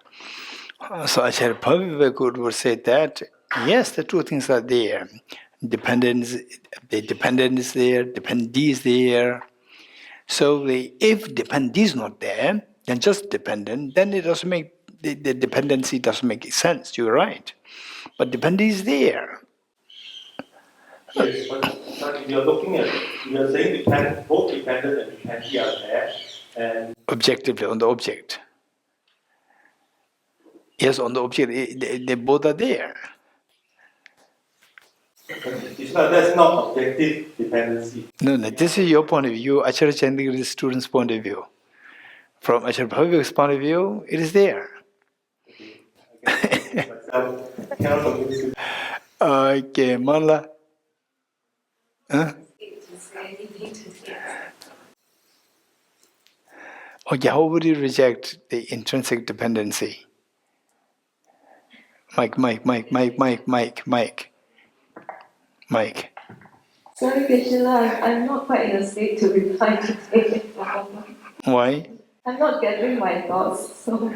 So Acharya Bhaviveka would say that, yes, the two things are there. The dependent is there, dependee is there. So if dependee is not there, then just dependent, then it doesn't make, the dependency doesn't make sense. You're right. But dependee is there. Yes, but if you're looking at, you're saying both dependent and dependency are there, and Objectively, on the object. Yes, on the object, they both are there. that's not objective dependency. No, this is your point of view, Acharya Chandagiri's student's point of view. From Acharya Bhavivek's point of view, it is there. Okay, I cannot convince you. Okay, Manla. Huh? Okay, how would you reject the intrinsic dependency? Mike. Sorry, Geshe-la, I'm not quite in a state to reply today. Why? I'm not gathering my thoughts, so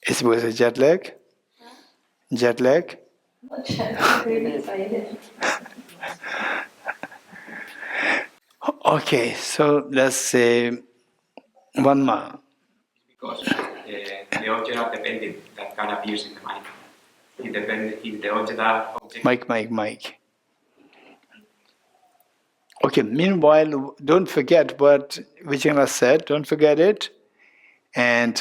It was a jet lag? Jet lag? I'm not chatting, really tired. Okay, so let's say one more. Because the object are dependent that can appear in the mind. If the object are object. Mike. Okay, meanwhile, don't forget what Vijayana said, don't forget it. And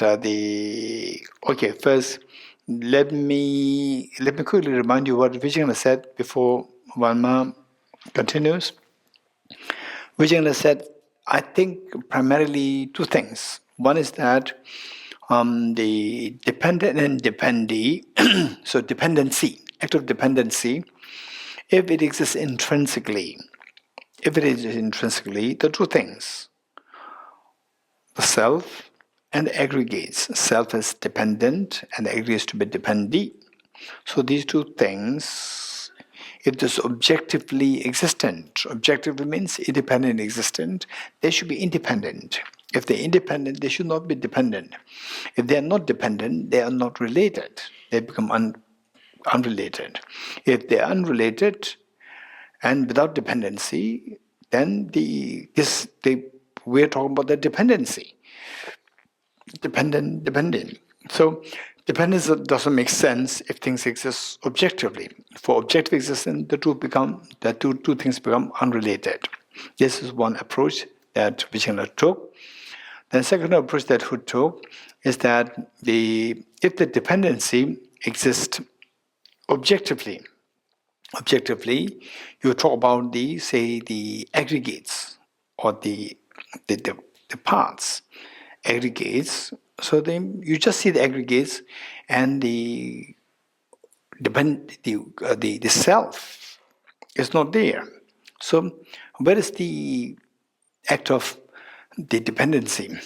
first, let me quickly remind you what Vijayana said before Vanma continues. Vijayana said, I think primarily two things. One is that the dependent and dependee, so dependency, act of dependency, if it exists intrinsically, the two things, the self and the aggregates. Self is dependent and the aggregates to be dependee. So these two things, if this objectively existent, objectively means independent existent, they should be independent. If they're independent, they should not be dependent. If they are not dependent, they are not related. They become unrelated. If they are unrelated and without dependency, then we're talking about the dependency. Dependent. So dependence doesn't make sense if things exist objectively. For objective existence, the two things become unrelated. This is one approach that Vijayana took. The second approach that he took is that if the dependency exists objectively, you talk about the aggregates or the parts, aggregates. So then you just see the aggregates and the self is not there. So where is the act of the dependency?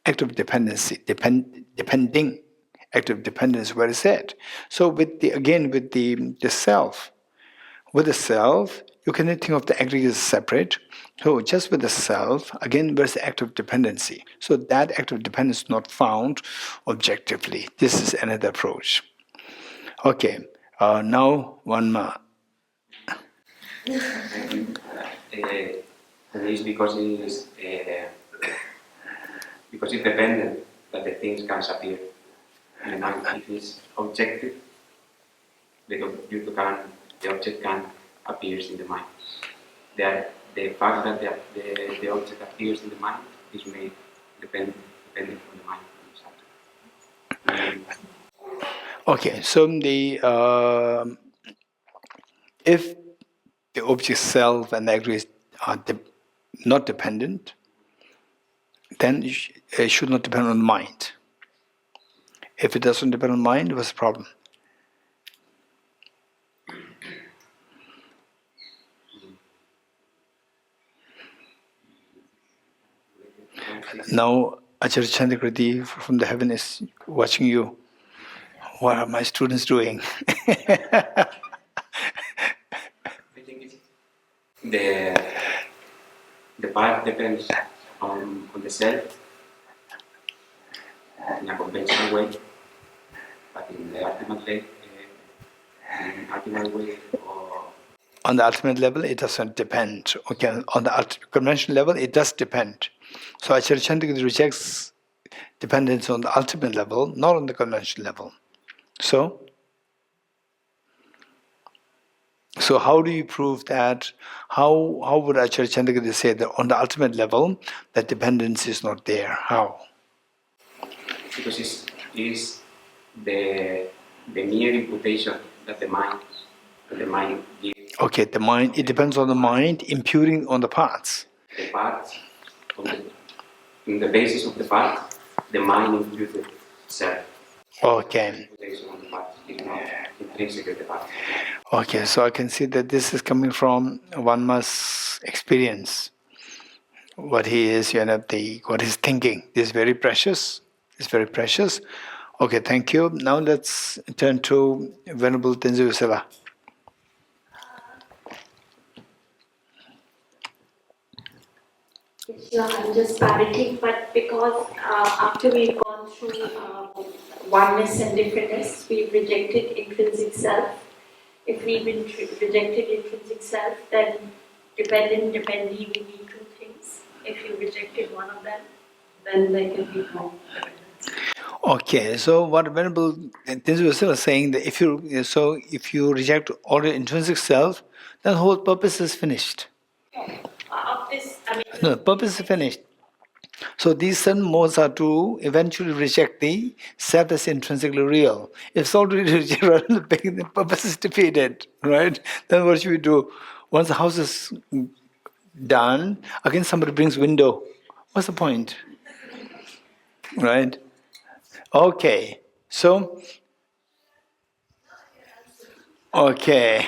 Act of dependency, depending act of dependence, where is it? So with the self. With the self, you can think of the aggregate as separate. So just with the self, again, where's the act of dependency? So that act of dependence is not found objectively. This is another approach. Okay, now one more. It is because it's dependent that the things can appear. And if it's objective, the object can appear in the mind. The fact that the object appears in the mind is made dependent on the mind. Okay, so if the object self and the aggregate are not dependent, then it should not depend on the mind. If it doesn't depend on the mind, what's the problem? Now, Acharya Chandrakirti from the heaven is watching you. What are my students doing? I think the part depends on the self in a conventional way, but in the ultimate way, or On the ultimate level, it doesn't depend. Okay, on the conventional level, it does depend. So Acharya Chandrakirti rejects dependence on the ultimate level, not on the conventional level. So So how do you prove that? How would Acharya Chandrakirti say that on the ultimate level that dependence is not there? How? Because it's the mere imputation that the mind gives. Okay, the mind, it depends on the mind imputing on the parts. The parts, in the basis of the parts, the mind imputed itself. Okay. Imputation on the parts is not intrinsically the parts. Okay, so I can see that this is coming from one must experience what he is, what he's thinking. This is very precious. It's very precious. Okay, thank you. Now let's turn to Venerable Tenzin Gyatso. I'm just parroting, but because after we've gone through oneness and differentness, we've rejected intrinsic self. If we've rejected intrinsic self, then dependently, we need two things. If you rejected one of them, then there can be no dependence. Okay, so what Venerable Tenzin Gyatso is saying that if you reject all your intrinsic self, then the whole purpose is finished. Of this, I mean, No, the purpose is finished. So these seven modes are to eventually reject the self as intrinsically real. If it's already rejected, the purpose is defeated, right? Then what should we do? Once the house is done, again somebody brings window. What's the point? Right? Okay. So, okay.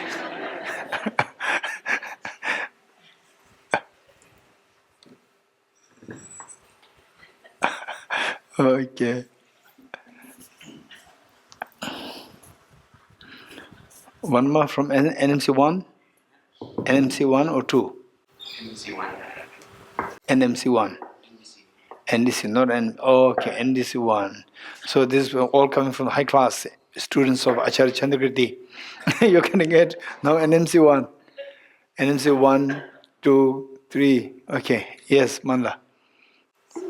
Okay. One more from NMC1? NMC1 or 2? NDC1. NMC1. NDC, not N. Oh, okay, NDC1. So this is all coming from high class students of Acharya Chandrakirti. You're going to get now NMC1. NMC1, 2, 3. Okay, yes, Manda. So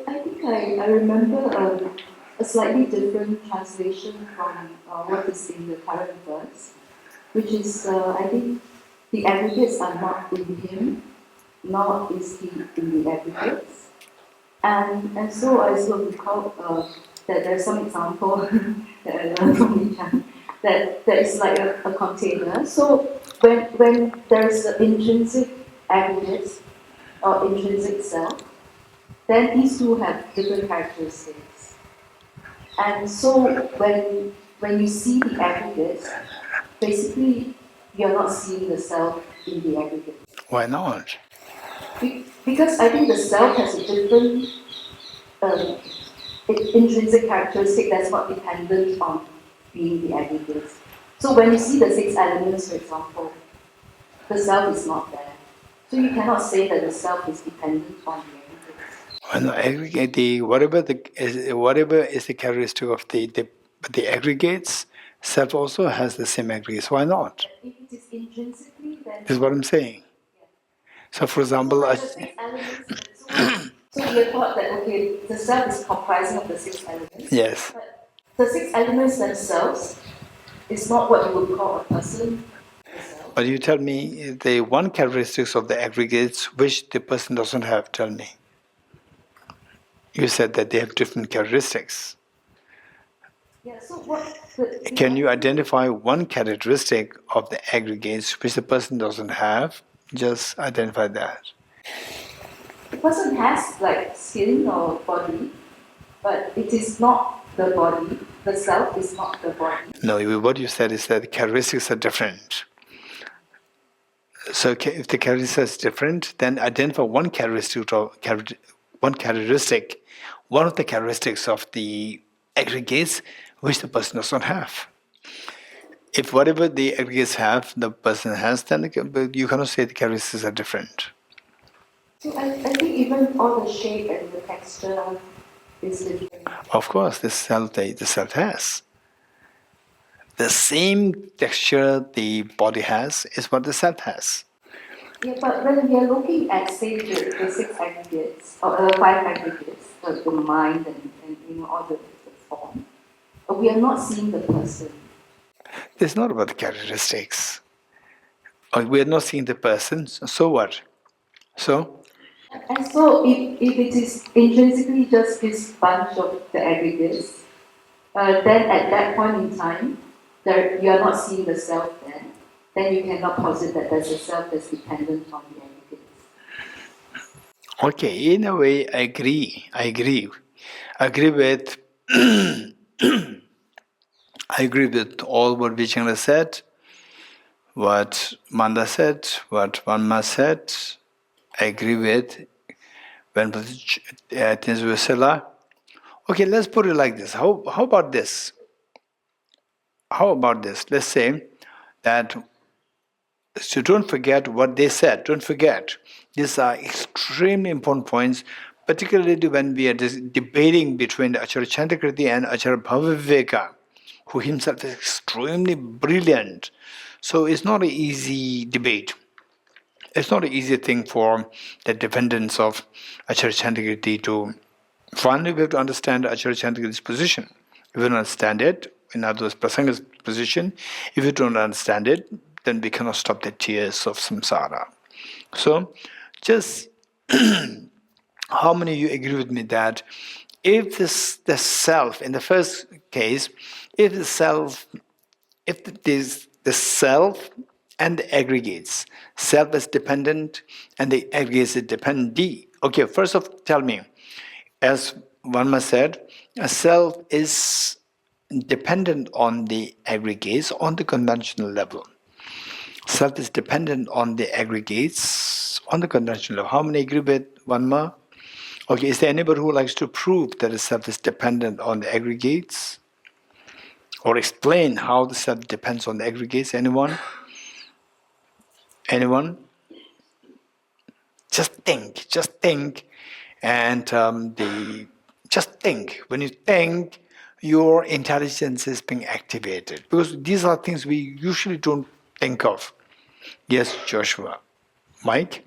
I think I remember a slightly different translation from what is in the current verse, which is I think the aggregates are not in him, nor is he in the aggregates. And so I sort of recall that there's some example that I learned from Nichan, that is like a container. So when there's an intrinsic aggregate or intrinsic self, then these two have different characteristics. And so when you see the aggregate, basically you're not seeing the self in the aggregate. Why not? Because I think the self has a different intrinsic characteristic that's not dependent on being the aggregate. So when you see the six elements, for example, the self is not there. So you cannot say that the self is dependent on the aggregate. Well, no, aggregate whatever is the characteristic of the aggregates, self also has the same aggregates. Why not? If it is intrinsically, then This is what I'm saying. So, for example, so the six elements. So we have thought that okay, the self is comprising of the six elements. yes. But the six elements themselves is not what you would call a person. But you tell me the one characteristics of the aggregates which the person doesn't have. Tell me. You said that they have different characteristics. Yeah. So what? Can you identify one characteristic of the aggregates which the person doesn't have? Just identify that. The person has like skin or body, but it is not the body. The self is not the body. No, what you said is that the characteristics are different. So if the characteristic is different, then identify one characteristic, one of the characteristics of the aggregates which the person does not have. If whatever the aggregates have, the person has, then you cannot say the characteristics are different. So I think even all the shape and the texture is different. Of course, the self has. The same texture the body has is what the self has. Yeah, but when we are looking at, say, the six aggregates, or five aggregates, the mind and all the form, we are not seeing the person. It's not about the characteristics. Or we are not seeing the person, so what? So? And so if it is intrinsically just this bunch of the aggregates, then at that point in time, you are not seeing the self then you cannot posit that there's a self that's dependent on the aggregates. Okay, in a way, I agree. I agree with I agree with all what Vichana said, what Manda said, what Vanma said. I agree with when Tinsvusela. Okay, let's put it like this. How about this? How about this? Let's say that, so don't forget what they said. Don't forget. These are extremely important points, particularly when we are debating between Acharya Chandrakriti and Acharya Bhavaviveka, who himself is extremely brilliant. So it's not an easy debate. It's not an easy thing for the defendants of Acharya Chandrakriti to. Finally, we have to understand Acharya Chandrakriti's position. If we don't understand it, in other words, Prasanga's position, if we don't understand it, then we cannot stop the tears of samsara. So, just how many of you agree with me that if the self, in the first case, if the self and the aggregates, self is dependent and the aggregates is dependent. Okay, first of all, tell me, as Varma said, a self is dependent on the aggregates on the conventional level. Self is dependent on the aggregates on the conventional level. How many agree with Vanma? Okay, is there anybody who likes to prove that the self is dependent on the aggregates? Or explain how the self depends on the aggregates? Anyone? Anyone? Just think. And just think. When you think, your intelligence is being activated. Because these are things we usually don't think of. Yes, Joshua. Mike?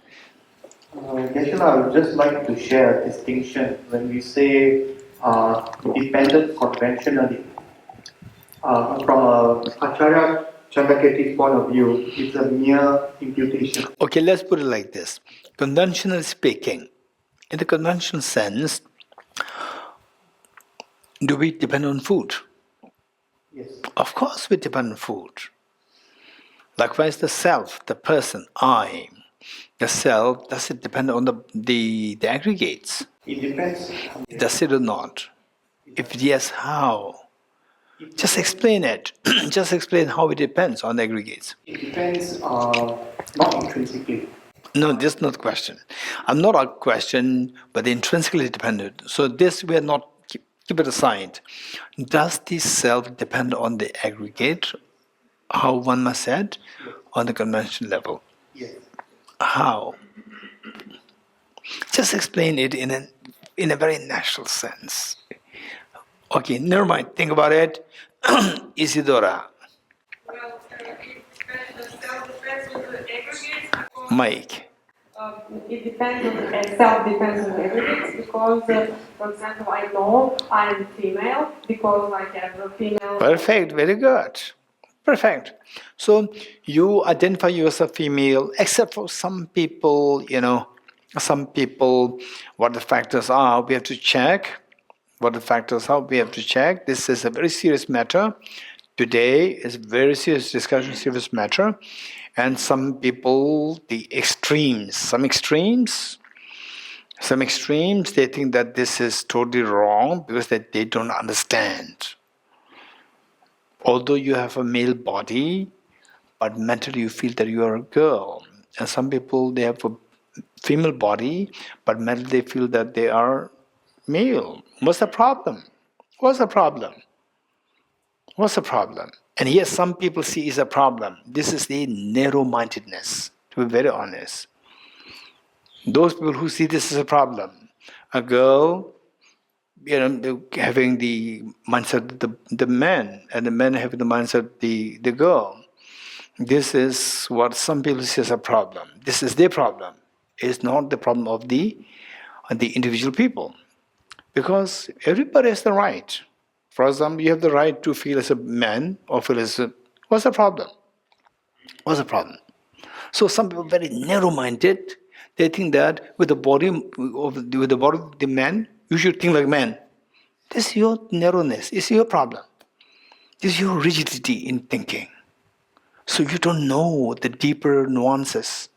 Geshe-la, I would just like to share a distinction when we say dependent conventionally. From a Acharya Chandrakirti's point of view, it's a mere imputation. Okay, let's put it like this. Conventionally speaking, in the conventional sense, do we depend on food? Yes. Of course we depend on food. Likewise, the self, the person, I, the self, does it depend on the aggregates? It depends. Does it or not? If yes, how? Just explain it. Just explain how it depends on the aggregates. It depends not intrinsically. No, this is not a question. I'm not a question, but intrinsically dependent. So this we are not, keep it aside. Does the self depend on the aggregate? How one must said on the conventional level? Yes. How? Just explain it in a very natural sense. Okay, never mind. Think about it. Isidora. Well, the self depends on the aggregates. Mike. It depends on the self depends on the aggregates because, for example, I know I'm female because I have a female. Perfect. Very good. Perfect. So you identify yourself female, except for some people, some people, what the factors are, we have to check. What the factors are, we have to check. This is a very serious matter. Today is a very serious discussion, serious matter. And some people, some extremes, they think that this is totally wrong because they don't understand. Although you have a male body, but mentally you feel that you are a girl. And some people, they have a female body, but mentally they feel that they are male. What's the problem? What's the problem? What's the problem? And yes, some people see is a problem. This is the narrow-mindedness, to be very honest. Those people who see this as a problem, a girl, having the mindset of the man, and the men having the mindset of the girl. This is what some people see as a problem. This is their problem. It's not the problem of the individual people. Because everybody has the right. For example, you have the right to feel as a man or feel as a... What's the problem? What's the problem? So some people are very narrow-minded. They think that with the body of the man, you should think like man. This is your narrowness. It's your problem. This is your rigidity in thinking. So you don't know the deeper nuances.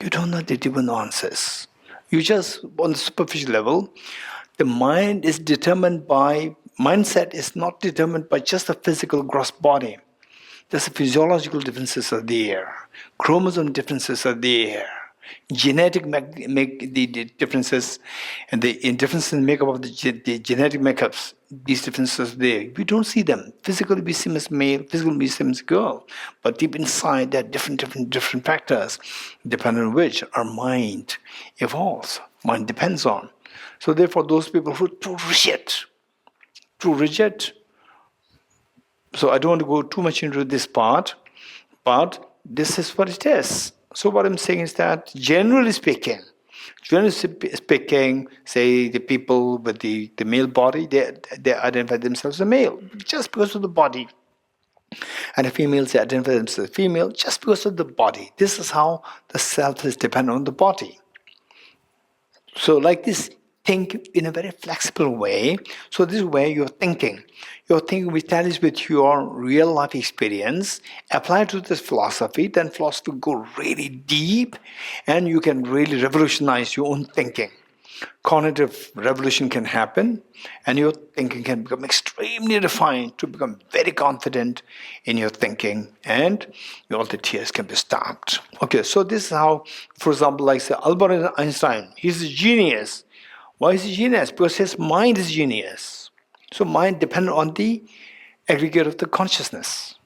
You don't know the deeper nuances. You just, on the superficial level, the mind is determined by, mindset is not determined by just the physical gross body. There's physiological differences are there. Chromosome differences are there. Genetic make the differences, and the differences in makeup of the genetic makeups. These differences are there. We don't see them. Physically we see them as male, physically we see them as girl. But deep inside there are different factors, depending on which our mind evolves. Mind depends on. So therefore those people who are too rigid, so I don't want to go too much into this part, but this is what it is. So what I'm saying is that generally speaking, say the people with the male body, they identify themselves as male just because of the body. And the females, they identify themselves as female just because of the body. This is how the self is dependent on the body. So like this, think in a very flexible way. So this is where you're thinking. Your thinking which tallies with your real life experience, apply to this philosophy, then philosophy will go really deep and you can really revolutionize your own thinking. Cognitive revolution can happen and your thinking can become extremely refined to become very confident in your thinking and all the tears can be stopped. Okay, so this is how, for example, like say Albert Einstein, he's a genius. Why is he genius? Because his mind is genius. So mind depends on the aggregate of the consciousness.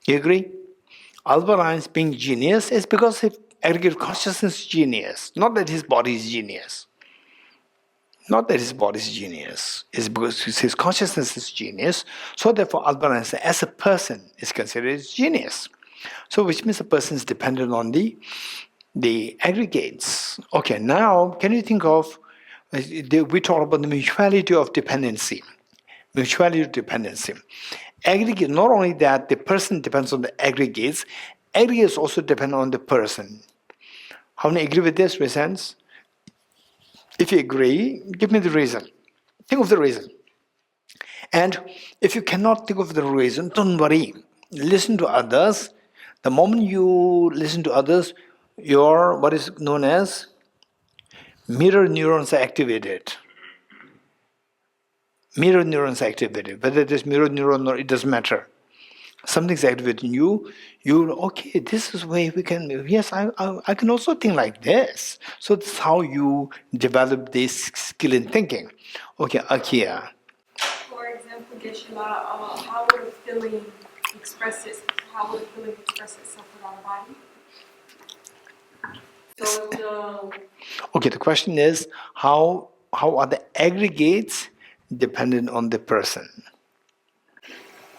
You agree? Albert Einstein being genius is because his aggregate consciousness is genius, not that his body is genius. Not that his body is genius, it's because his consciousness is genius. So therefore Albert Einstein as a person is considered as genius. So which means a person is dependent on the aggregates. Okay, now can you think of, we talk about the mutuality of dependency. Mutuality of dependency. Aggregate, not only that the person depends on the aggregates also depend on the person. How many agree with this, Resens? If you agree, give me the reason. Think of the reason. And if you cannot think of the reason, don't worry. Listen to others. The moment you listen to others, your what is known as mirror neurons are activated. Mirror neurons are activated. Whether it is mirror neuron or it doesn't matter. Something's activated in you. Okay, this is where we can, yes, I can also think like this. So that's how you develop this skill in thinking. Okay, Akia. For example, Geshe-la, how would a feeling express itself? How would a feeling express itself without a body? So Okay, the question is how are the aggregates dependent on the person?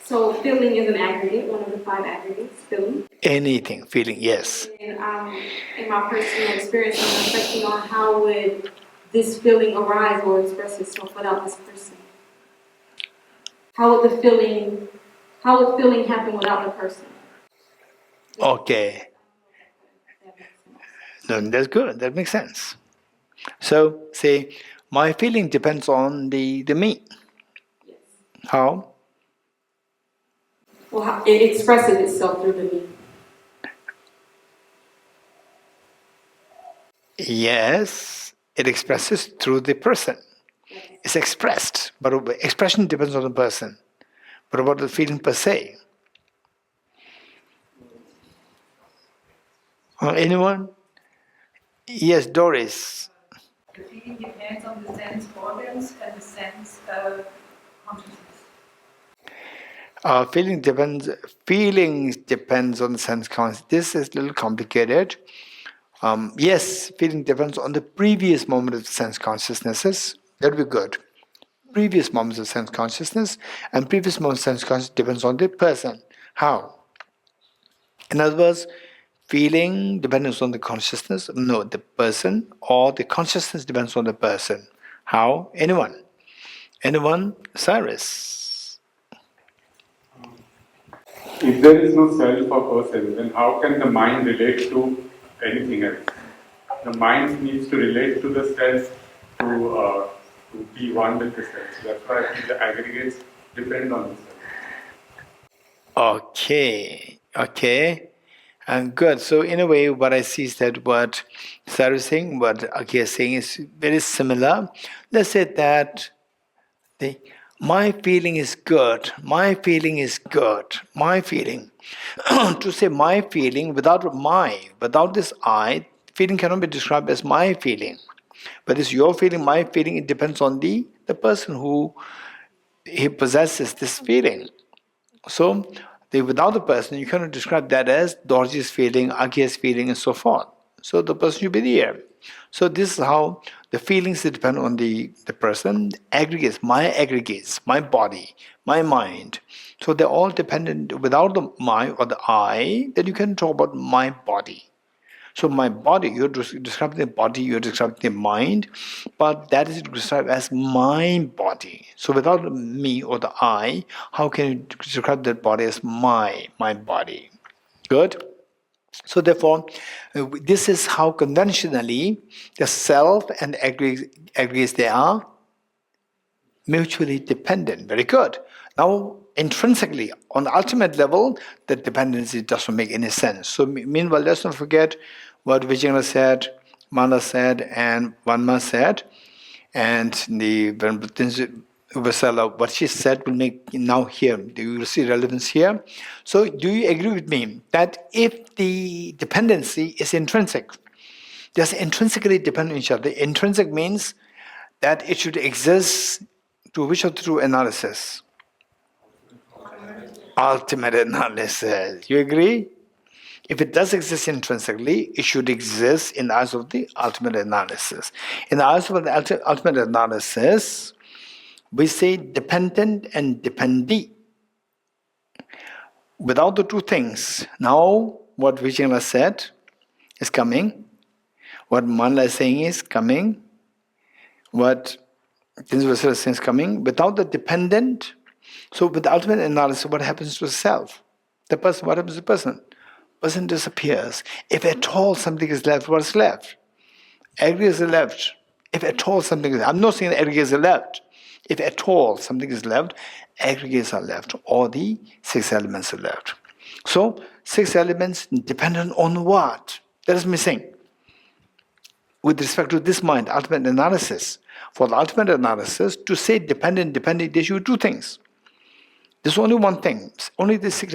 So feeling is an aggregate, one of the 5 aggregates, feeling. Anything, feeling, yes. And in my personal experience, I'm reflecting on how would this feeling arise or express itself without this person? How would feeling happen without the person? Okay. No, that's good, that makes sense. So say my feeling depends on the me. Yes. How? Well, it expresses itself through the me. Yes, it expresses through the person. It's expressed, but expression depends on the person. But about the feeling per se? Anyone? Yes, Doris. The feeling depends on the sense organs and the sense consciousness. Feelings depends on the sense consciousness. This is a little complicated. Yes, feeling depends on the previous moment of the sense consciousnesses. That'll be good. Previous moments of sense consciousness and previous moments of sense consciousness depends on the person. How? In other words, feeling depends on the consciousness. No, the person, or the consciousness depends on the person. How? Anyone? Anyone? Cyrus. If there is no self or person, then how can the mind relate to anything else? The mind needs to relate to the self to be one with the self. So that's why I think the aggregates depend on the self. Okay. And good. So in a way, what I see is that what Saru is saying, what Aki is saying is very similar. Let's say that my feeling is good. My feeling is good. My feeling. To say my feeling without this I, feeling cannot be described as my feeling. But it's your feeling, my feeling, it depends on the person who he possesses this feeling. So, without the person, you cannot describe that as Dorji's feeling, Aki's feeling, and so forth. So, the person should be there. So, this is how the feelings depend on the person, aggregates, my body, my mind. So, they're all dependent. Without the my or the I, then you can talk about my body. So my body, you're describing the body, you're describing the mind, but that is described as my body. So without me or the I, how can you describe that body as my body? Good? So therefore, this is how conventionally the self and aggregates they are mutually dependent. Very good. Now, intrinsically, on the ultimate level, the dependency doesn't make any sense. So, meanwhile, let's not forget what Vijayana said, Mala said, and Vanma said, and the Vasala, what she said will make now here. You will see relevance here. So, do you agree with me that if the dependency is intrinsic, just intrinsically depend on each other? Intrinsic means that it should exist to which of the two analysis? Ultimate analysis. You agree? If it does exist intrinsically, it should exist in the eyes of the ultimate analysis. In the eyes of the ultimate analysis, we say dependent and dependee. Without the two things, now what Vijayana said is coming, what Manla is saying is coming, what Tinsvasara is saying is coming. Without the dependent, so with the ultimate analysis, what happens to the self? The person, what happens to the person? Person disappears. If at all something is left, what is left? Aggregates are left. If at all something is, I'm not saying aggregates are left. If at all something is left, aggregates are left. All the six elements are left. So, six elements dependent on what? That is missing. With respect to this mind, ultimate analysis. For the ultimate analysis, to say dependent, there should be two things. There's only one thing. Only the six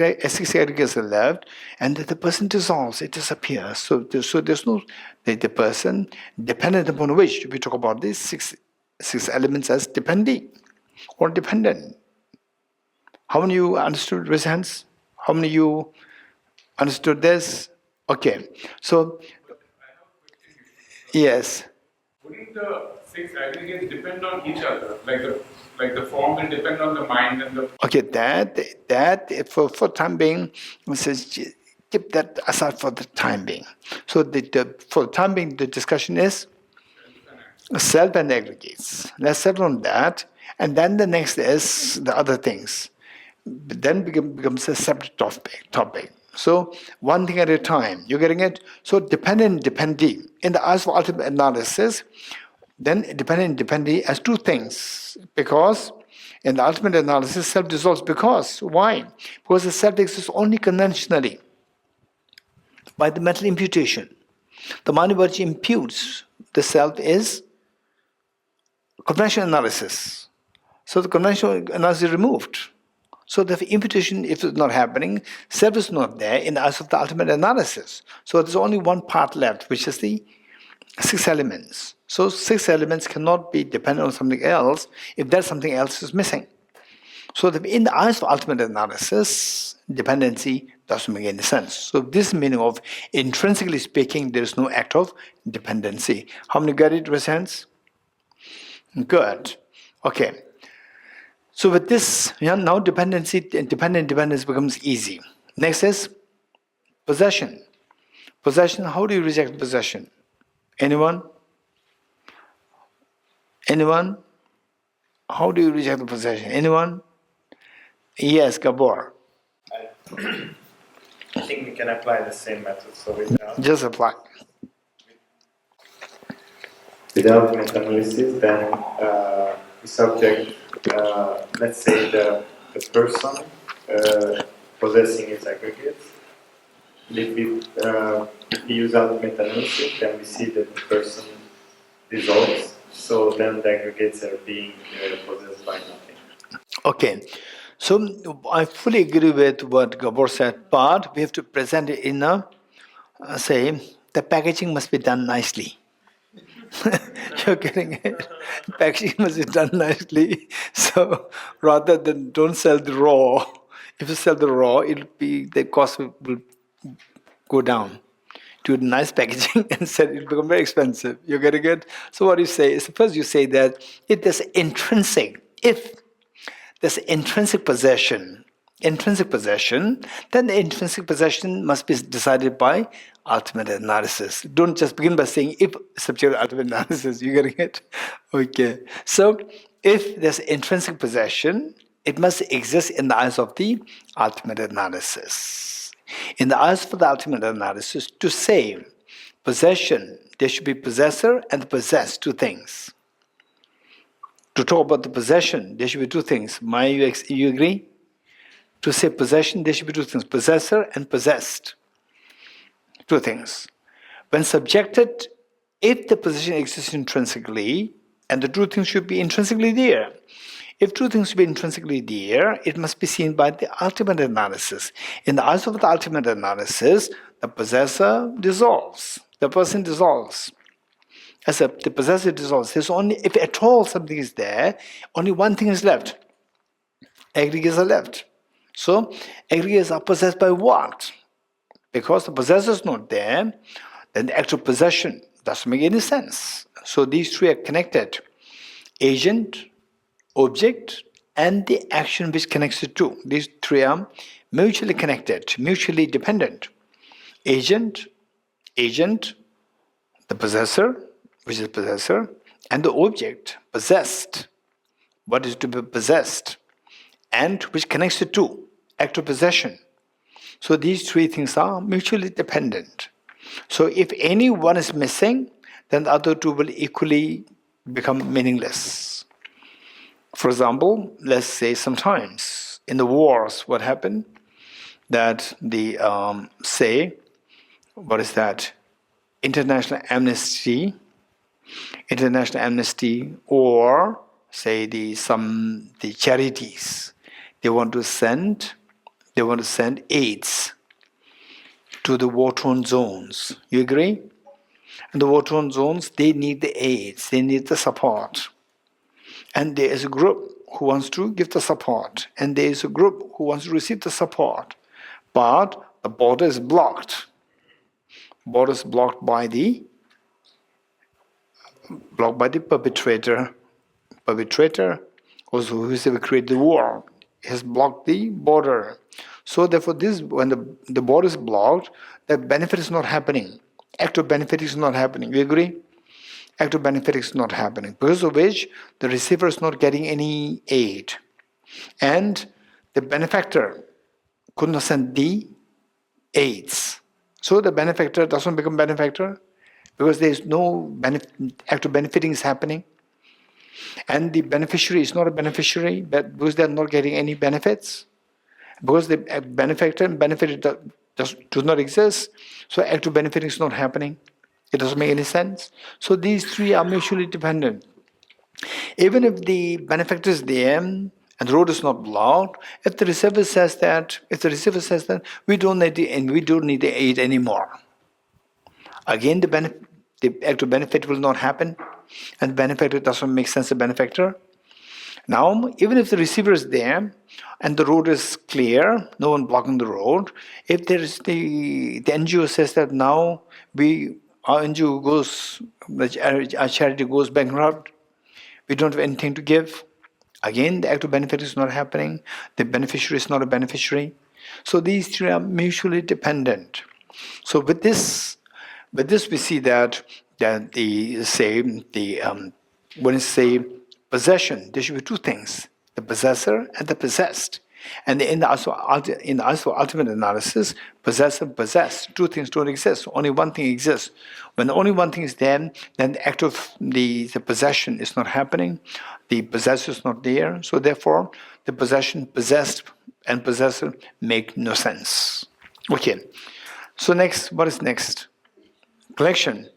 aggregates are left, and the person dissolves, it disappears. So there's no the person dependent upon which we talk about these six elements as depending or dependent. How many you understood? Raise hands. How many you understood this? Okay. So yes. Wouldn't the six aggregates depend on each other? Like the form will depend on the mind and the. Okay, that for time being, keep that aside for the time being. So for the time being, the discussion is self and aggregates. Let's settle on that, and then the next is the other things. Then becomes a separate topic. So one thing at a time. You getting it? So dependent, dependee. In the eyes of ultimate analysis, then dependent, dependee as two things. Because in the ultimate analysis, self dissolves. Because why? Because the self exists only conventionally by the mental imputation. The mind which imputes the self is conventional analysis. So the conventional analysis is removed. So the imputation, if it's not happening, self is not there in the eyes of the ultimate analysis. So there's only one part left, which is the six elements. So six elements cannot be dependent on something else if that something else is missing. So in the eyes of ultimate analysis, dependency doesn't make any sense. So this meaning of intrinsically speaking, there is no act of dependency. How many got it, raise hands? Good. Okay. So with this, now dependence becomes easy. Next is possession. Possession, how do you reject possession? Anyone? Anyone? How do you reject the possession? Anyone? Yes, Gabor. I think we can apply the same method. So Just apply. without meta-analysis, then the subject, let's say the person possessing its aggregates. If we use out meta-analysis, then we see that the person dissolves. So then the aggregates are being possessed by nothing. Okay. So I fully agree with what Gabor said, but we have to present it in a, say, the packaging must be done nicely. You're getting it? Packaging must be done nicely. So rather than don't sell the raw, if you sell the raw, the cost will go down. Do nice packaging and sell it, become very expensive. You're getting it? So what you say is, first you say that if there's intrinsic possession, then the intrinsic possession must be decided by ultimate analysis. Don't just begin by saying if subject ultimate analysis. You getting it? Okay. So if there's intrinsic possession, it must exist in the eyes of the ultimate analysis. In the eyes of the ultimate analysis, to say possession, there should be possessor and possessed, two things. To talk about the possession, there should be two things. You agree? To say possession, there should be two things, possessor and possessed. Two things. When subjected, if the possession exists intrinsically, and the two things should be intrinsically there. If two things should be intrinsically there, it must be seen by the ultimate analysis. In the eyes of the ultimate analysis, the possessor dissolves. The person dissolves. As the possessor dissolves. There's only, if at all something is there, only one thing is left. Aggregates are left. So, aggregates are possessed by what? Because the possessor is not there, then the act of possession doesn't make any sense. So, these three are connected. Agent, object, and the action which connects the two. These three are mutually connected, mutually dependent. Agent, the possessor, which is possessor, and the object, possessed, what is to be possessed, and which connects the two, act of possession. So these three things are mutually dependent. So if any one is missing, then the other two will equally become meaningless. For example, let's say sometimes in the wars, what happened? That the, international amnesty, or say the charities, they want to send aids to the war-torn zones. You agree? And the war-torn zones, they need the aids, they need the support. And there is a group who wants to give the support, and there is a group who wants to receive the support. But the border is blocked. Border is blocked by the perpetrator. Perpetrator, also who created the war, has blocked the border. So therefore, when the border is blocked, the benefit is not happening. Act of benefit is not happening. You agree? Act of benefit is not happening, because of which the receiver is not getting any aid. And the benefactor could not send the aids. So the benefactor doesn't become benefactor, because there is no act of benefiting is happening. And the beneficiary is not a beneficiary, because they are not getting any benefits. Because the benefactor and benefit do not exist, so act of benefiting is not happening. It doesn't make any sense. So these three are mutually dependent. Even if the benefactor is there and the road is not blocked, if the receiver says that we don't need the aid anymore, again the act of benefit will not happen, and the benefactor doesn't make sense of benefactor. Now, even if the receiver is there and the road is clear, no one blocking the road, if there is the NGO says that now our NGO goes, our charity goes bankrupt, we don't have anything to give, again the act of benefit is not happening, the beneficiary is not a beneficiary. So these three are mutually dependent. So with this we see that when you say possession, there should be two things, the possessor and the possessed. And in the ultimate analysis, possess and possess. Two things don't exist. Only one thing exists. When only one thing is there, then the act of the possession is not happening. The possessor is not there. So therefore, the possession, possessed, and possessor make no sense. Okay. So next, what is next? Collection.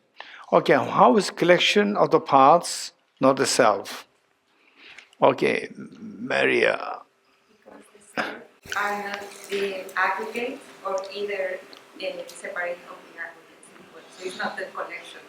Okay, how is collection of the parts not the self? Okay, Maria. Are not the aggregates or either separate of the aggregates. So it's not the collection.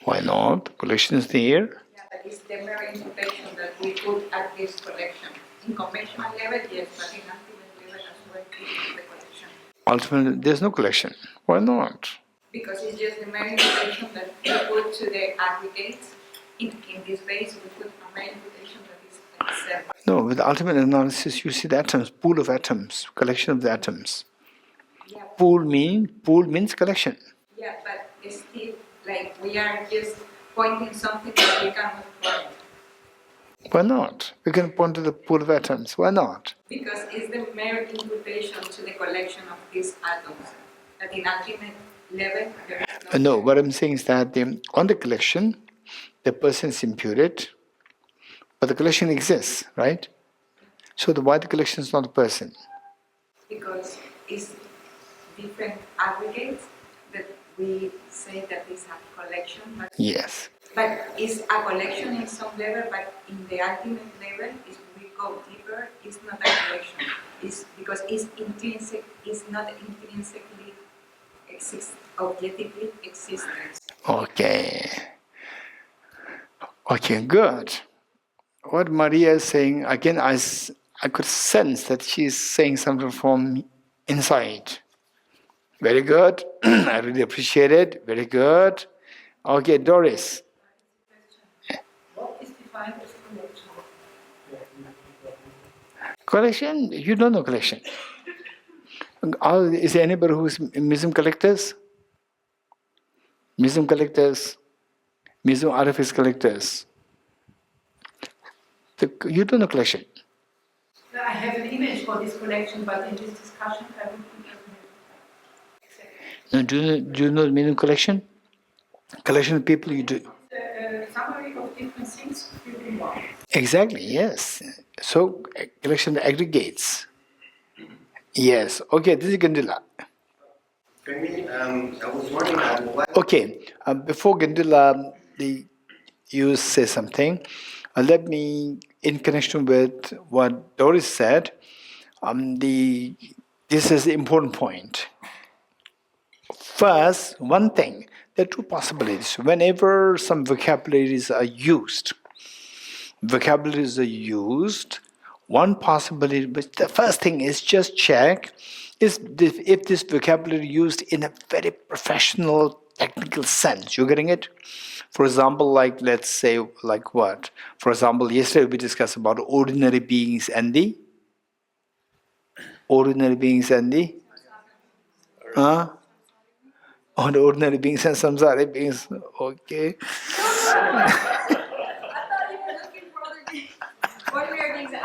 Why not? Collection is there. Yeah, but it's the mere interpretation that we put at this collection. In conventional level, yes, but in ultimate level as well, it's the collection. Ultimately, there's no collection. Why not? Because it's just the mere interpretation that we put to the aggregates. In this base, we put a mere interpretation that is itself. No, with ultimate analysis, you see the atoms, pool of atoms, collection of the atoms. Yeah. Pool means collection. Yeah, but it's still like we are just pointing something that we cannot point. Why not? We can point to the pool of atoms. Why not? Because it's the mere imputation to the collection of these atoms. At the ultimate level, there is No, what I'm saying is that on the collection, the person is imputed, but the collection exists, right? So why the collection is not a person? Because it's different aggregates that we say that is a collection. But Yes. But it's a collection in some level, but in the ultimate level, if we go deeper, it's not a collection. It's because it's intrinsic, it's not intrinsically objectively existence. Okay. Okay, good. What Maria is saying, again, I could sense that she's saying something from inside. Very good. I really appreciate it. Very good. Okay, Doris. What is defined as collection? Collection? You don't know collection. Is there anybody who's museum collectors? Museum collectors? Museum artifact collectors? You don't know collection. I have an image for this collection, but in this discussion, I don't think I have. No, do you know the meaning of collection? Collection of people you do. The summary of different things within one. Exactly, yes. So, collection aggregates. Yes. Okay, this is Gandhila. For me, I was wondering why. Okay, before Gandhila, you say something. Let me, in connection with what Doris said, this is the important point. First, one thing, there are two possibilities. Whenever some vocabularies are used, one possibility, but the first thing is just check if this vocabulary used in a very professional, technical sense. You're getting it? For example, like let's say, like what? For example, yesterday we discussed about ordinary beings and the on the ordinary beings and samsaric beings. Okay. I thought you were looking for other beings. Ordinary beings and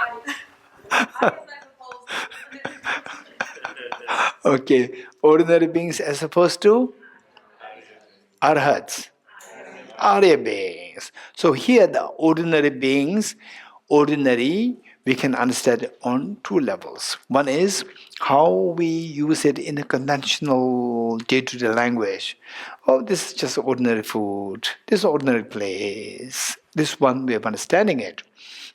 Okay. Ordinary beings as opposed to arhats. Arya beings. So here the ordinary beings, we can understand on two levels. One is how we use it in a conventional day-to-day language. Oh, this is just ordinary food. This is ordinary place. This one way of understanding it.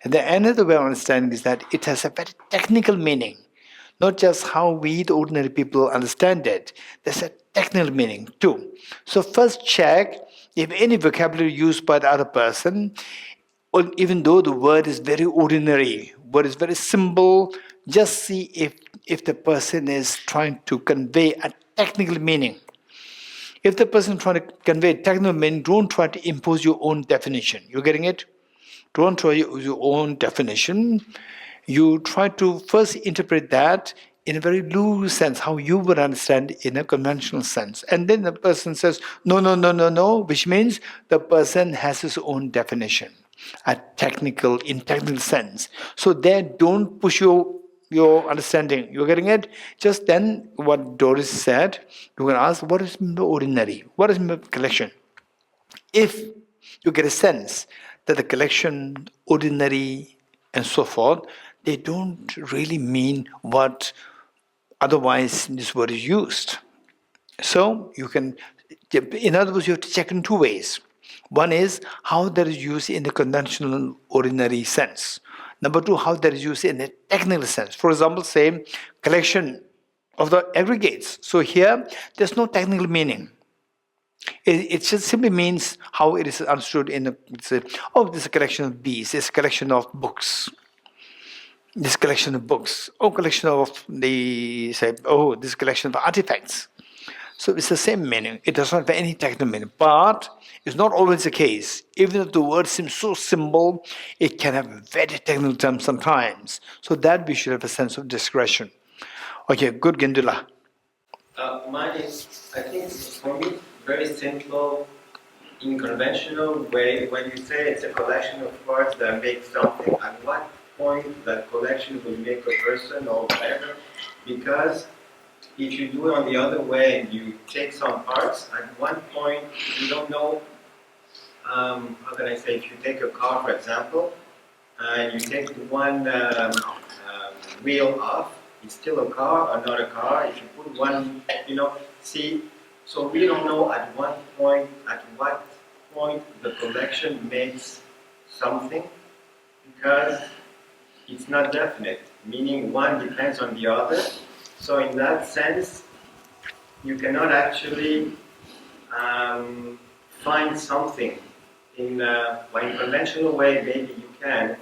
And the another way of understanding is that it has a very technical meaning. Not just how we, the ordinary people, understand it. There's a technical meaning too. So first check if any vocabulary used by the other person, or even though the word is very ordinary, word is very simple, just see if the person is trying to convey a technical meaning. If the person is trying to convey a technical meaning, don't try to impose your own definition. You getting it? Don't try your own definition. You try to first interpret that in a very loose sense, how you would understand in a conventional sense. And then the person says, no, which means the person has his own definition, in technical sense. So there, don't push your your understanding. You're getting it? Just then, what Doris said, you're going to ask, what is the ordinary? What is the collection? If you get a sense that the collection, ordinary, and so forth, they don't really mean what otherwise this word is used. So you can, in other words, you have to check in two ways. One is how that is used in the conventional ordinary sense. Number two, how that is used in a technical sense. For example, say collection of the aggregates. So here, there's no technical meaning. It just simply means how it is understood in the, say, oh, this is a collection of bees, it's a collection of books. This collection of books, oh, collection of the, say, oh, this collection of artifacts. So it's the same meaning. It does not have any technical meaning. But it's not always the case. Even if the word seems so simple, it can have very technical terms sometimes. So that we should have a sense of discretion. Okay, good, Gendula. Mine is, I think, for me, very simple, in conventional way. When you say it's a collection of parts that make something, at what point that collection will make a person or whatever? Because if you do it on the other way and you take some parts, at one point you don't know, how can I say, if you take a car, for example, and you take one wheel off, it's still a car or not a car. If you put one, see, so we don't know at what point the collection makes something, because it's not definite, meaning one depends on the other. So in that sense, you cannot actually find something. In conventional way, maybe you can,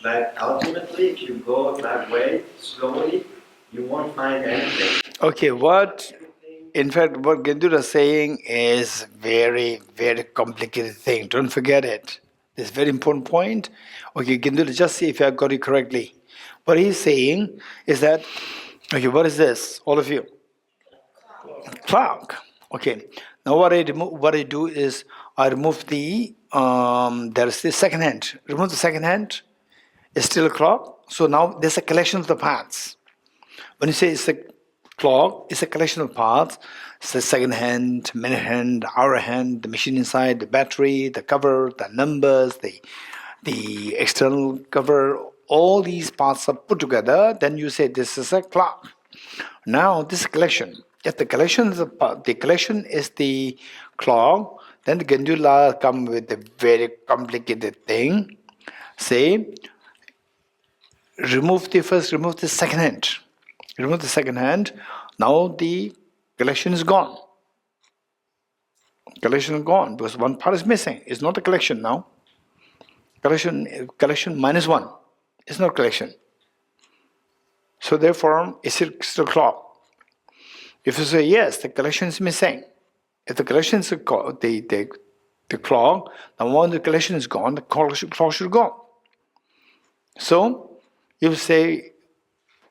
but ultimately, if you go that way, slowly, you won't find anything. Okay, in fact, what Gendura is saying is very, very complicated thing. Don't forget it. This very important point. Okay, Gendura, just see if I got it correctly. What he's saying is that, okay, what is this, all of you? Clock. Okay. Now what I do is I remove the there is the second hand. Remove the second hand. It's still a clock. So now there's a collection of the parts. When you say it's a clock, it's a collection of parts. It's the second hand, minute hand, hour hand, the machine inside, the battery, the cover, the numbers, the external cover. All these parts are put together. Then you say this is a clock. Now this collection. If the collection is the clock, then the Gendula come with a very complicated thing. Say, remove the second hand. Remove the second hand. Now the collection is gone. Collection is gone because one part is missing. It's not a collection now. Collection minus one. It's not collection. So therefore, it's still clock. If you say yes, the collection is missing. If the collection is the clock, then when the collection is gone, the clock should go. So you say,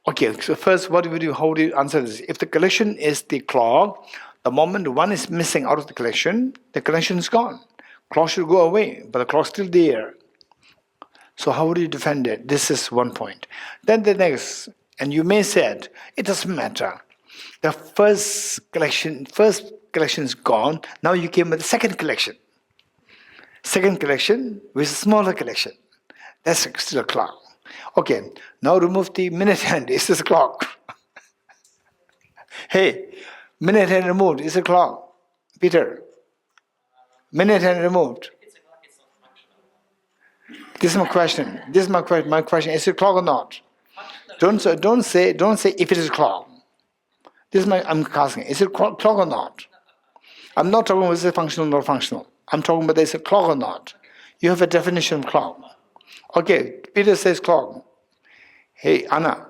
okay. So first, how do you answer this? If the collection is the clock, the moment one is missing out of the collection is gone. Clock should go away, but the clock is still there. So how would you defend it? This is one point. Then the next, and you may say it doesn't matter. The first collection is gone. Now you came with the second collection. Second collection with a smaller collection. That's still a clock. Okay, now remove the minute hand. It's a clock. Hey, minute hand removed. It's a clock. Peter, minute hand removed. This is my question. My question. Is it a clock or not? Don't say if it is a clock. This is I'm asking, is it a clock or not? I'm not talking about is it functional or not functional. I'm talking about is it a clock or not. You have a definition of clock. Okay, Peter says clock. Hey, Anna,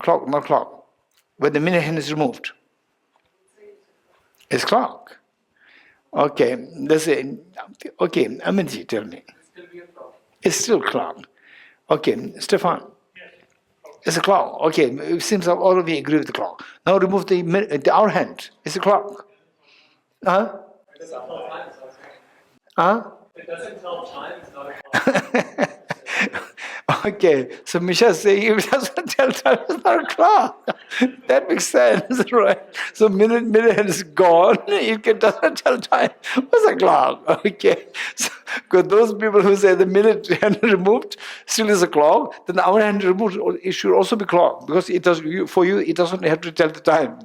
clock, not clock. When the minute hand is removed, it's clock. Okay, that's it. Okay, Aminji, tell me. It's still clock. Okay, Stefan. It's a clock. Okay, it seems like all of you agree with the clock. Now remove the hour hand. It's a clock. Huh? It doesn't tell time, it's not Huh? It doesn't tell time, it's not a clock. Okay, so Misha is saying if it doesn't tell time, it's not a clock. That makes sense, right? So minute is gone, doesn't tell time. What's a clock? Okay. So, because those people who say the minute hand removed still is a clock, then our hand removed, it should also be clock, because it does, for you, it doesn't have to tell the time.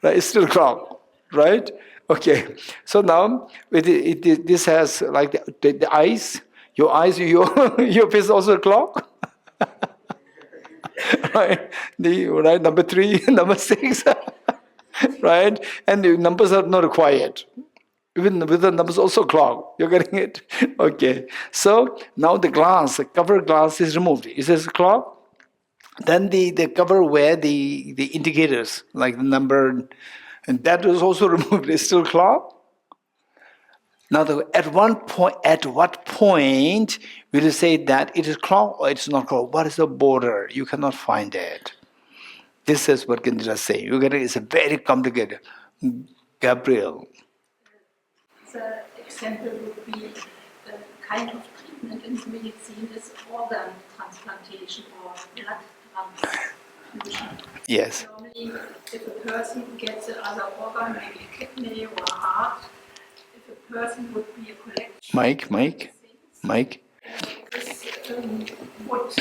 Right? It's still a clock, right? Okay. So now this has like the eyes. Your eyes, your face is also a clock. Right? Right, number 3, number 6. Right? And the numbers are not required. Even with the numbers also clock. You're getting it? Okay. So now the glass, the cover glass is removed. Is this a clock? Then the cover where the indicators, like the number, and that was also removed. It's still clock. Now, at what point will you say that it is clock or it's not clock? What is the border? You cannot find it. This is what Kendra is saying. You get it? It's a very complicated. Gabriel. The example would be the kind of treatment in medicine is organ transplantation or blood transfusion. Yes. Normally, if a person gets another organ, maybe a kidney or a heart, if a person would be a collection. Mike. This would,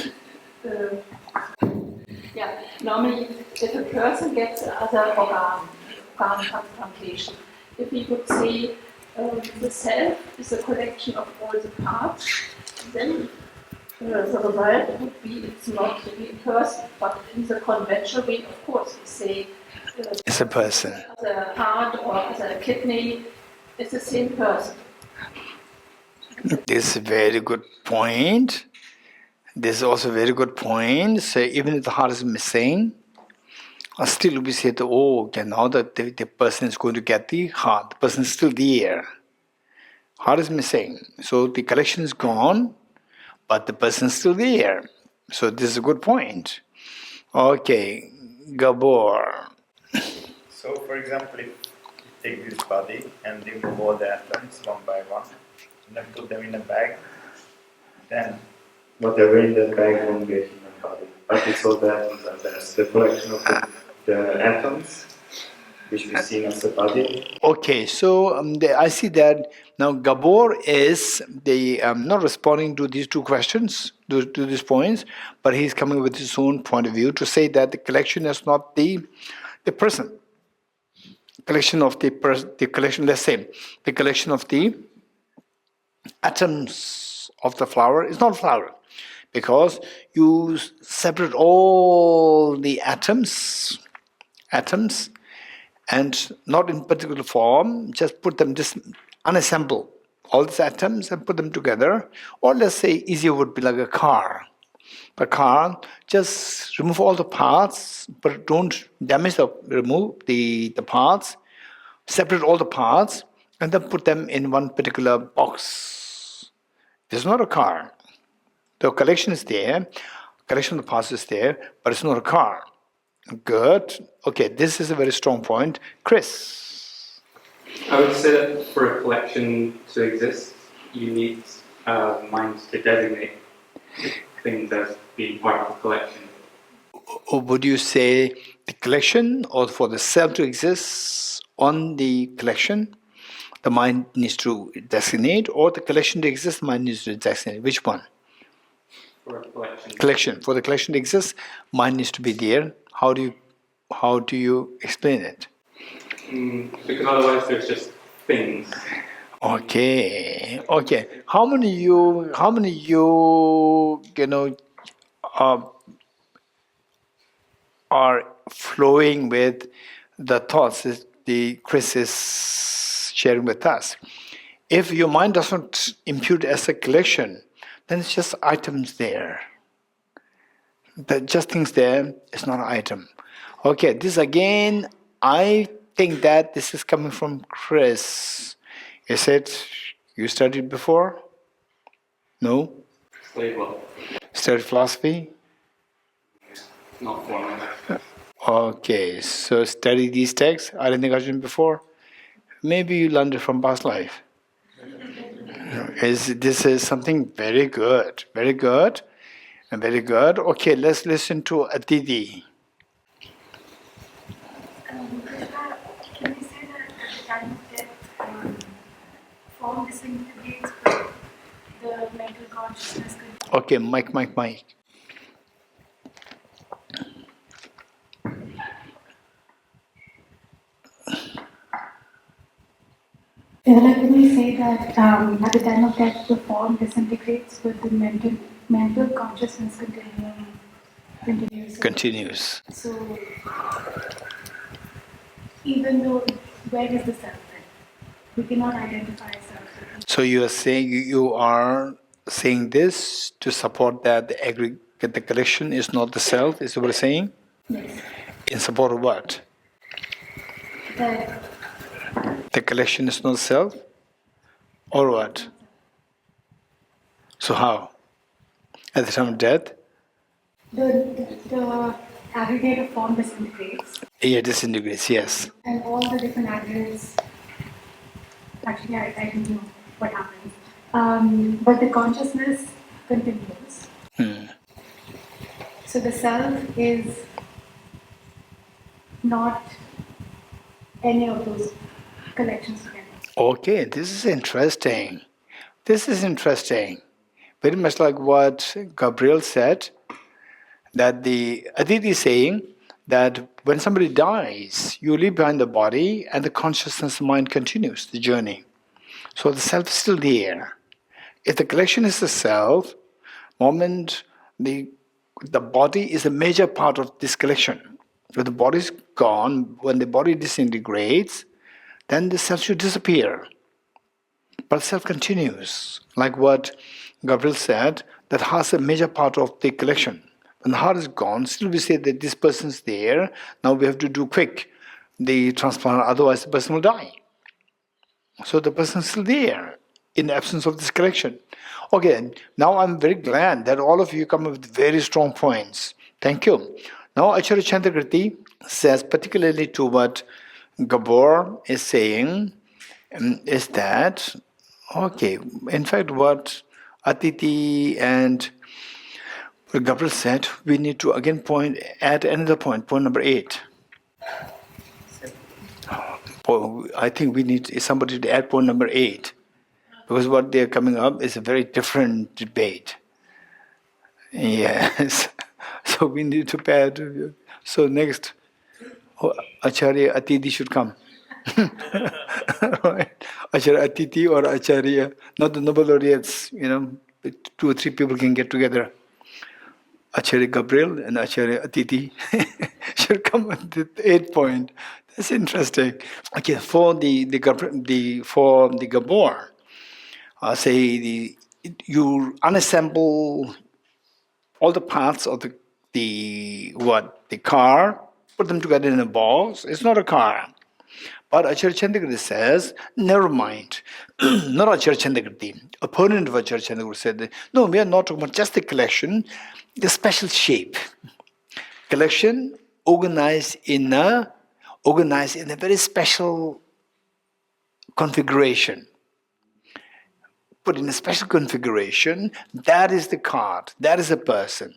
normally, if a person gets another organ transplantation, if we would say the self is a collection of all the parts, then the result would be it's not really a person, but in the conventional way, of course, we say it's a person. As a heart or as a kidney, it's the same person. This is a very good point. This is also a very good point. So even if the heart is missing, still we say, okay, now that the person is going to get the heart, the person is still there. Heart is missing. So the collection is gone, but the person is still there. So this is a good point. Okay, Gabor. So, for example, if you take this body and remove all the atoms one by one, and then put them in a bag, then whatever in that bag won't get in the body. But it's all the atoms, and there's the collection of the atoms, which we see as a body. Okay, so I see that now Gabor is not responding to these two questions, to these points, but he's coming with his own point of view to say that the collection is not the person. Collection of the collection, let's say, the collection of the atoms of the flower is not flower, because you separate all the atoms, and not in particular form, just put them, just unassemble all these atoms and put them together. Or let's say easier would be like a car. A car, just remove all the parts, but don't damage remove the parts, separate all the parts, and then put them in one particular box. This is not a car. The collection is there, collection of the parts is there, but it's not a car. Good. Okay, this is a very strong point. Chris. I would say that for a collection to exist, you need mind to designate things as being part of the collection. Or would you say the collection, or for the self to exist on the collection, the mind needs to designate, or the collection to exist, the mind needs to designate? Which one? For a collection. Collection. For the collection to exist, mind needs to be there. How do you explain it? Because otherwise there's just things. Okay. How many you are flowing with the thoughts that the Chris is sharing with us? If your mind doesn't impute as a collection, then it's just items there. Just things there, it's not an item. Okay, this again, I think that this is coming from Chris. Is it you studied before? No? Studied what? Studied philosophy? Not formally. Okay, so study these texts, Arindhakashan before? Maybe you learned it from past life. This is something very good, very good. Very good. Okay, let's listen to Aditi. Krishna, can we say that at the time of death, form disintegrates, but the mental consciousness continues? Okay, mic. Can we say that at the time of death, the form disintegrates, but the mental consciousness continues? Continues. So, even though, where is the self then? We cannot identify self. So you are saying this to support that the aggregate, the collection is not the self, is what we're saying? Yes. In support of what? That the collection is not self? Or what? So how? At the time of death? the aggregated form disintegrates. Yeah, disintegrates, yes. And all the different aggregates, actually I don't know what happens. But the consciousness continues. So the self is not any of those collections together. Okay, this is interesting. Very much like what Gabriel said, that the Aditi is saying that when somebody dies, you leave behind the body and the consciousness mind continues the journey. So the self is still there. If the collection is the self, moment the body is a major part of this collection. If the body is gone, when the body disintegrates, then the self should disappear. But self continues, like what Gabriel said, that heart is a major part of the collection. When the heart is gone, still we say that this person's there, now we have to do quick the transplant, otherwise the person will die. So the person is still there in the absence of this collection. Okay, now I'm very glad that all of you come up with very strong points. Thank you. Now Acharya Chandrakriti says, particularly to what Gabor is saying, is that, okay, in fact what Atiti and Gabriel said, we need to again add another point number 8. I think we need somebody to add point number 8. Because what they're coming up is a very different debate. Yes. So we need to pay. So next, Acharya Atiti should come. Right? Acharya Atiti or Acharya, not the Nobel laureates, 2 or 3 people can get together. Acharya Gabriel and Acharya Atiti should come at the 8 point. That's interesting. Okay, for the Gabor, you unassemble all the parts of the car, put them together in a box. It's not a car. But Acharya Chandrakriti says, never mind. Not Acharya Chandrakriti. Opponent of Acharya Chandrakriti said, no, we are not talking about just the collection, the special shape. Collection organized in a very special configuration. Put in a special configuration, that is the card, that is a person.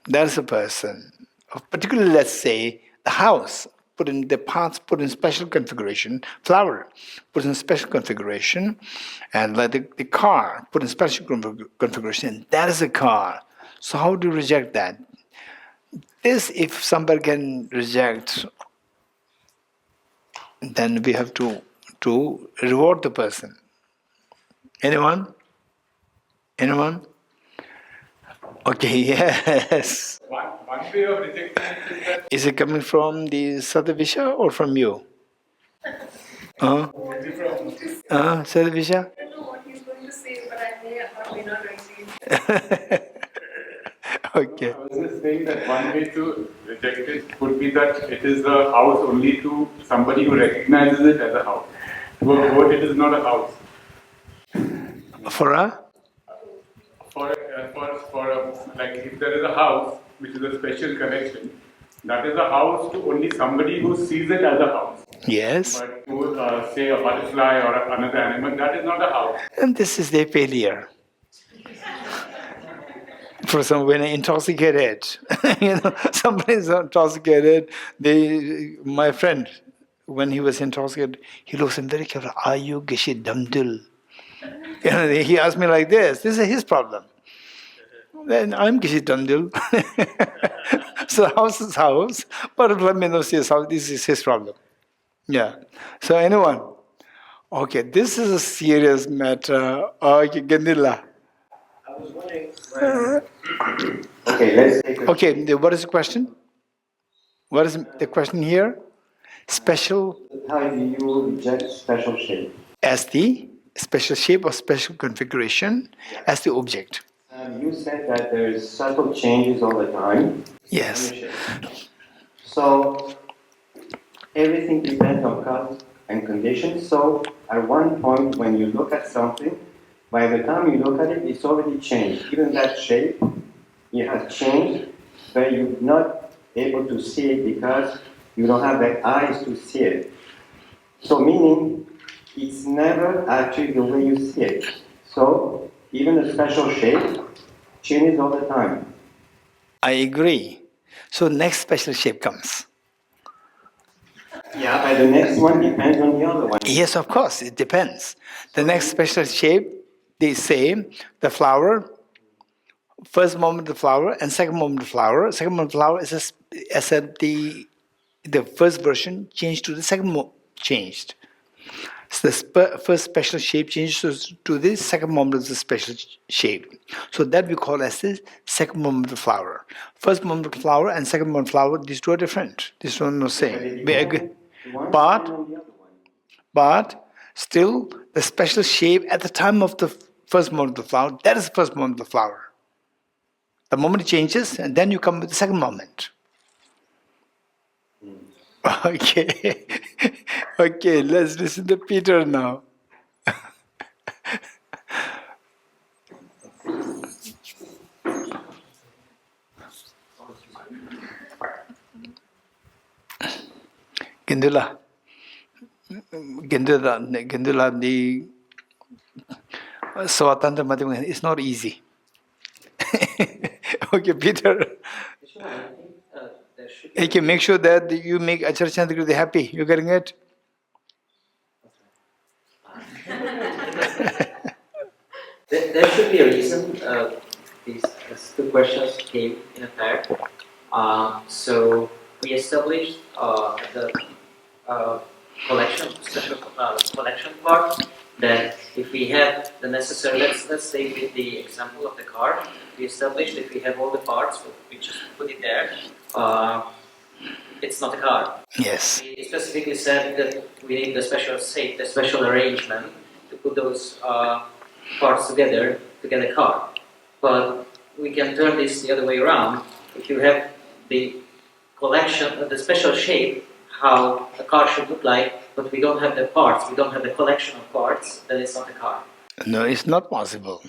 That is a person. Particularly, let's say, the house, put in the parts, put in special configuration, flower, put in special configuration, and like the car, put in special configuration, that is a car. So how do you reject that? This, if somebody can reject, then we have to reward the person. Anyone? Okay, yes. One way of rejecting it is that... Is it coming from the Sadavisha or from you? Sadavisha? I don't know what he's going to say, but I may or may not agree. Okay. I was just saying that one way to reject it would be that it is a house only to somebody who recognizes it as a house. To a goat, it is not a house. For a? Like if there is a house which is a special collection, that is a house to only somebody who sees it as a house. Yes. But to say a butterfly or another animal, that is not a house. And this is their failure. For some, when intoxicated, somebody is intoxicated. My friend, when he was intoxicated, he looks in very careful. Are you Geshe Damdul? He asked me like this. This is his problem. Then I'm Geshe Damdul. So house is house, but let me know his house. This is his problem. Yeah. So anyone? Okay, this is a serious matter. Okay, Gandila. I was wondering when. Okay, let's take a Okay, what is the question? What is the question here? Special How do you reject special shape? as the special shape or special configuration as the object. You said that there's subtle changes all the time. Yes. So everything depends on cause and condition. So at one point when you look at something, by the time you look at it, it's already changed. Even that shape, it has changed, but you're not able to see it because you don't have the eyes to see it. So meaning, it's never actually the way you see it. So even a special shape changes all the time. I agree. So next special shape comes. Yeah, but the next one depends on the other one. Yes, of course, it depends. The next special shape, they say, the flower, first moment of the flower and second moment of the flower. Second moment of the flower is the first version changed to the changed. So the first special shape changes to the second moment of the special shape. So that we call as the second moment of the flower. First moment of the flower and second moment of the flower, these two are different. These two are not the same. We agree. But still, the special shape at the time of the first moment of the flower, that is the first moment of the flower. The moment it changes, and then you come with the second moment. Okay. Okay, let's listen to Peter now. Gendula. Gendula, the Swatantra Madhyamagana is not easy. Okay, Peter. Okay, make sure that you make Acharya Chandrakirti happy. You getting it? There should be a reason these two questions came in a pair. So we established the special collection part, that if we have the necessary, let's take with the example of the car, we established if we have all the parts, but we just put it there, it's not a car. Yes. We specifically said that we need the special shape, the special arrangement to put those parts together to get a car. But we can turn this the other way around. If you have the collection, the special shape, how a car should look like, but we don't have the parts, we don't have the collection of parts, then it's not a car. No, it's not possible.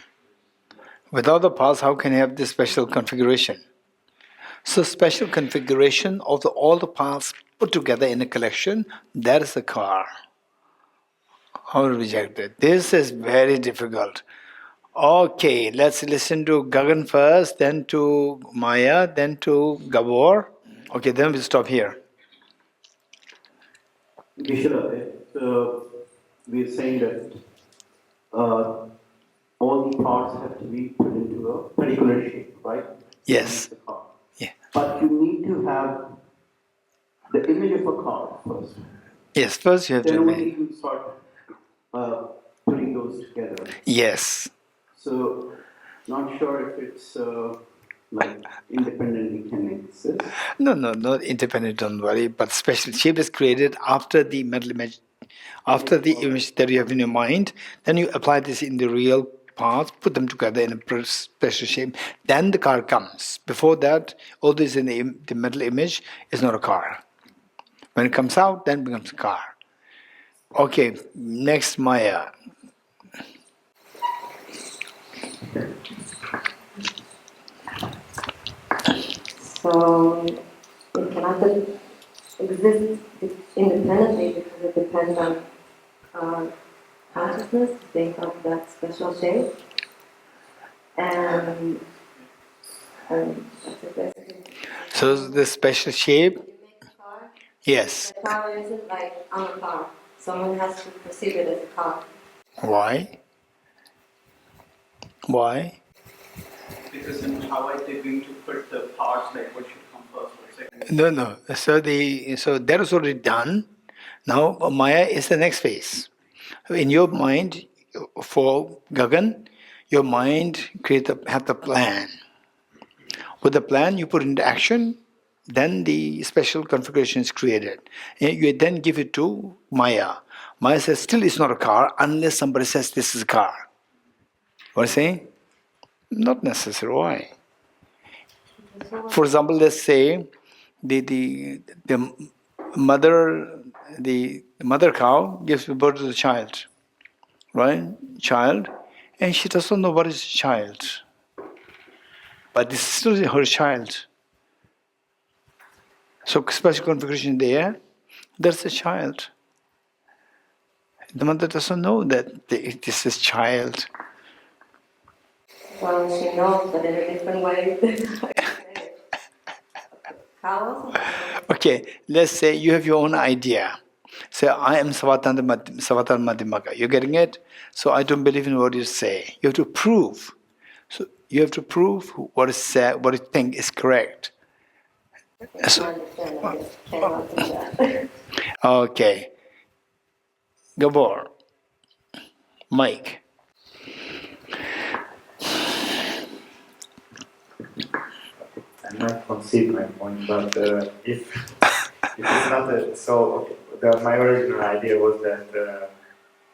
Without the parts, how can you have this special configuration? So special configuration of all the parts put together in a collection, that is the car. How to reject it? This is very difficult. Okay, let's listen to Gagan first, then to Maya, then to Gabor. Okay, then we'll stop here. Geshe-la, we're saying that all the parts have to be put into a particular shape, right? Yes. Yeah. But you need to have the image of a car first. Yes, first you have then to only make. you start putting those together. Yes. So, not sure if it's like independently can exist. No, not independent, don't worry. But special shape is created after the mental image, after the image that you have in your mind. Then you apply this in the real parts, put them together in a special shape. Then the car comes. Before that, all this in the mental image is not a car. When it comes out, then it becomes a car. Okay, next Maya. So it cannot exist independently because it depends on consciousness to think of that special shape. And So the special shape? Yes. The car isn't like on a car. Someone has to perceive it as a car. Why? Why? Because in how are they going to put the parts, like what should come first or second? No. So that is already done. Now Maya is the next phase. In your mind, for Gagan, your mind have the plan. With the plan you put into action, then the special configuration is created. And you then give it to Maya. Maya says, still it's not a car unless somebody says this is a car. What are you saying? Not necessary. Why? For example, let's say the mother cow gives birth to the child, right? Child, and she doesn't know what is child, but this is still her child. So special configuration there, there's a child. The mother doesn't know that this is child. Well, she knows, but in a different way. Okay, let's say you have your own idea. Say, I am Savatana Madhimaka. You're getting it? So I don't believe in what you say. You have to prove. So you have to prove what is said, what you think is correct. So, okay. Gabor. Mike. I might concede my point, but if it's not so, my original idea was that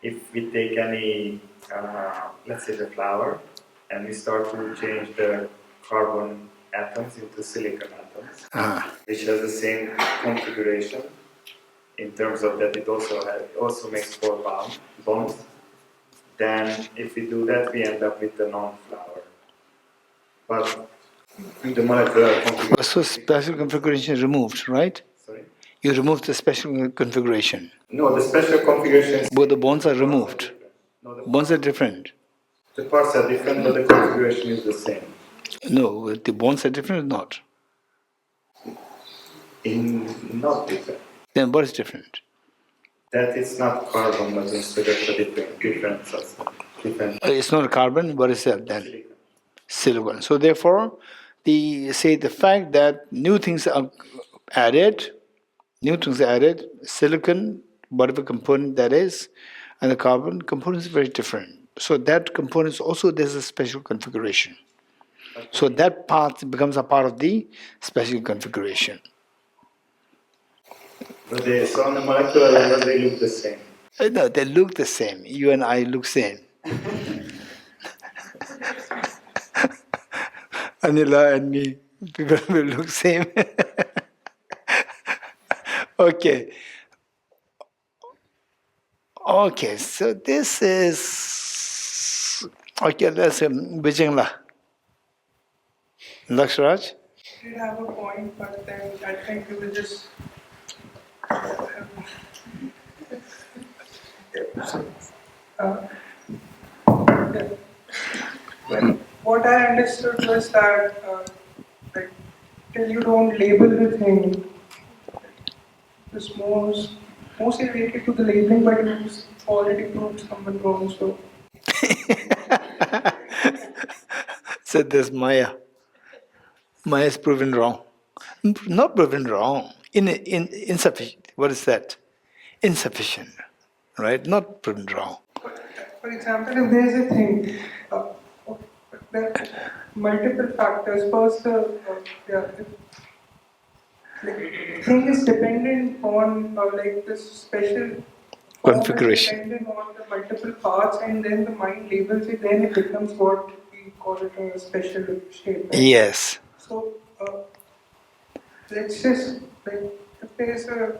if we take any, let's say the flower, and we start to change the carbon atoms into silicon atoms, which has the same configuration in terms of that it also makes 4 bonds, then if we do that, we end up with a non-flower. But the molecular configuration. So special configuration is removed, right? Sorry? You removed the special configuration. No, the special configuration. But the bonds are removed. Bonds are different. The parts are different, but the configuration is the same. No, the bonds are different or not? Not different. Then what is different? That it's not carbon, but instead of a different substance. It's not a carbon, what is that then? Silicon. So therefore, the fact that new things are added, silicon, whatever component that is, and the carbon component is very different. So that component also there's a special configuration. So that part becomes a part of the special configuration. But so on the molecular level, they look the same. No, they look the same. You and I look same. Anila and me, people will look same. Okay. Okay, so this is... Okay, let's say Bijingla. Lakshraj? I did have a point, but then I think we will just... What I understood was that like, till you don't label the thing, it's mostly related to the labeling, but it's already proved someone wrong, so... So there's Maya. Maya is proven wrong. Not proven wrong. Insufficient. What is that? Insufficient. Right? Not proven wrong. For example, if there is a thing, there are multiple factors. First, the thing is dependent on like this special configuration. Dependent on the multiple parts, and then the mind labels it. Then it becomes what we call it a special shape. Right? Yes. So let's just like if there is a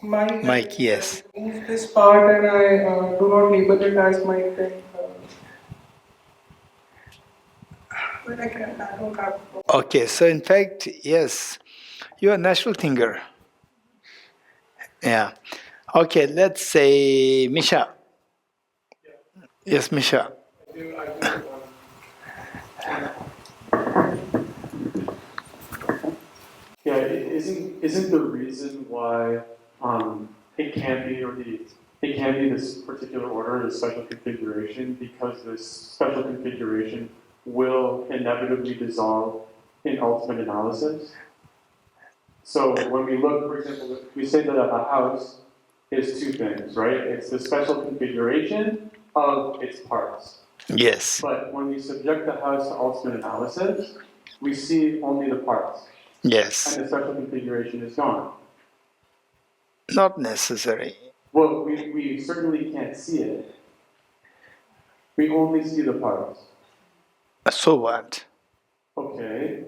Mike, yes. Move this part and I do not label it as my thing. But I don't have. Okay, so in fact, yes, you're a natural thinker. Yeah. Okay, let's say Misha. Yes, Misha. Yeah, isn't the reason why it can't be this particular order, this special configuration, because this special configuration will inevitably dissolve in ultimate analysis? So when we look, for example, we say that a house is two things, right? It's the special configuration of its parts. Yes. But when we subject the house to ultimate analysis, we see only the parts. Yes. And the special configuration is gone. Not necessary. Well, we certainly can't see it. We only see the parts. So what? Okay.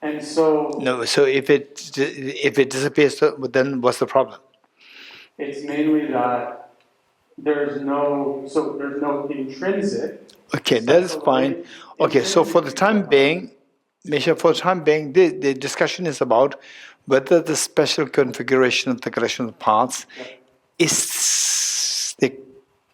And so... No, so if it disappears, then what's the problem? It's mainly that there's no intrinsic... Okay, that's fine. Okay, so for the time being, Misha, for the time being, the discussion is about whether the special configuration of the collection of parts is the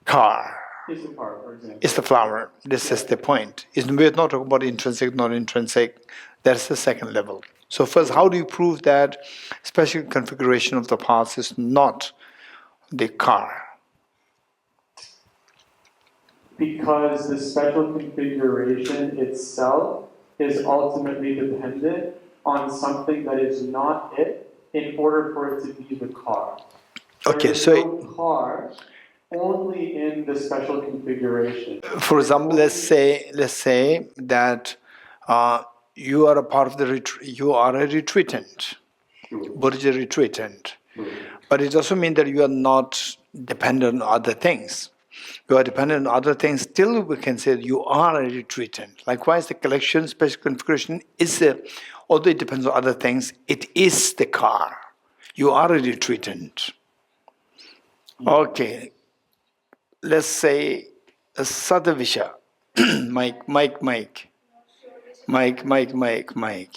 car. Is the car, for example. It's the flower. This is the point. We're not talking about intrinsic, not intrinsic. That's the second level. So first, how do you prove that special configuration of the parts is not the car? Because the special configuration itself is ultimately dependent on something that is not it in order for it to be the car. Okay, so no car only in the special configuration. For example, let's say that you are a part of the retreat. You are a retreatant, Bodhichitta retreatant, but it doesn't mean that you are not dependent on other things. You are dependent on other things. Still, we can say that you are a retreatant. Likewise, the collection, special configuration is although it depends on other things, it is the car. You are a retreatant. Okay. Let's say a Sadavisha. Mike.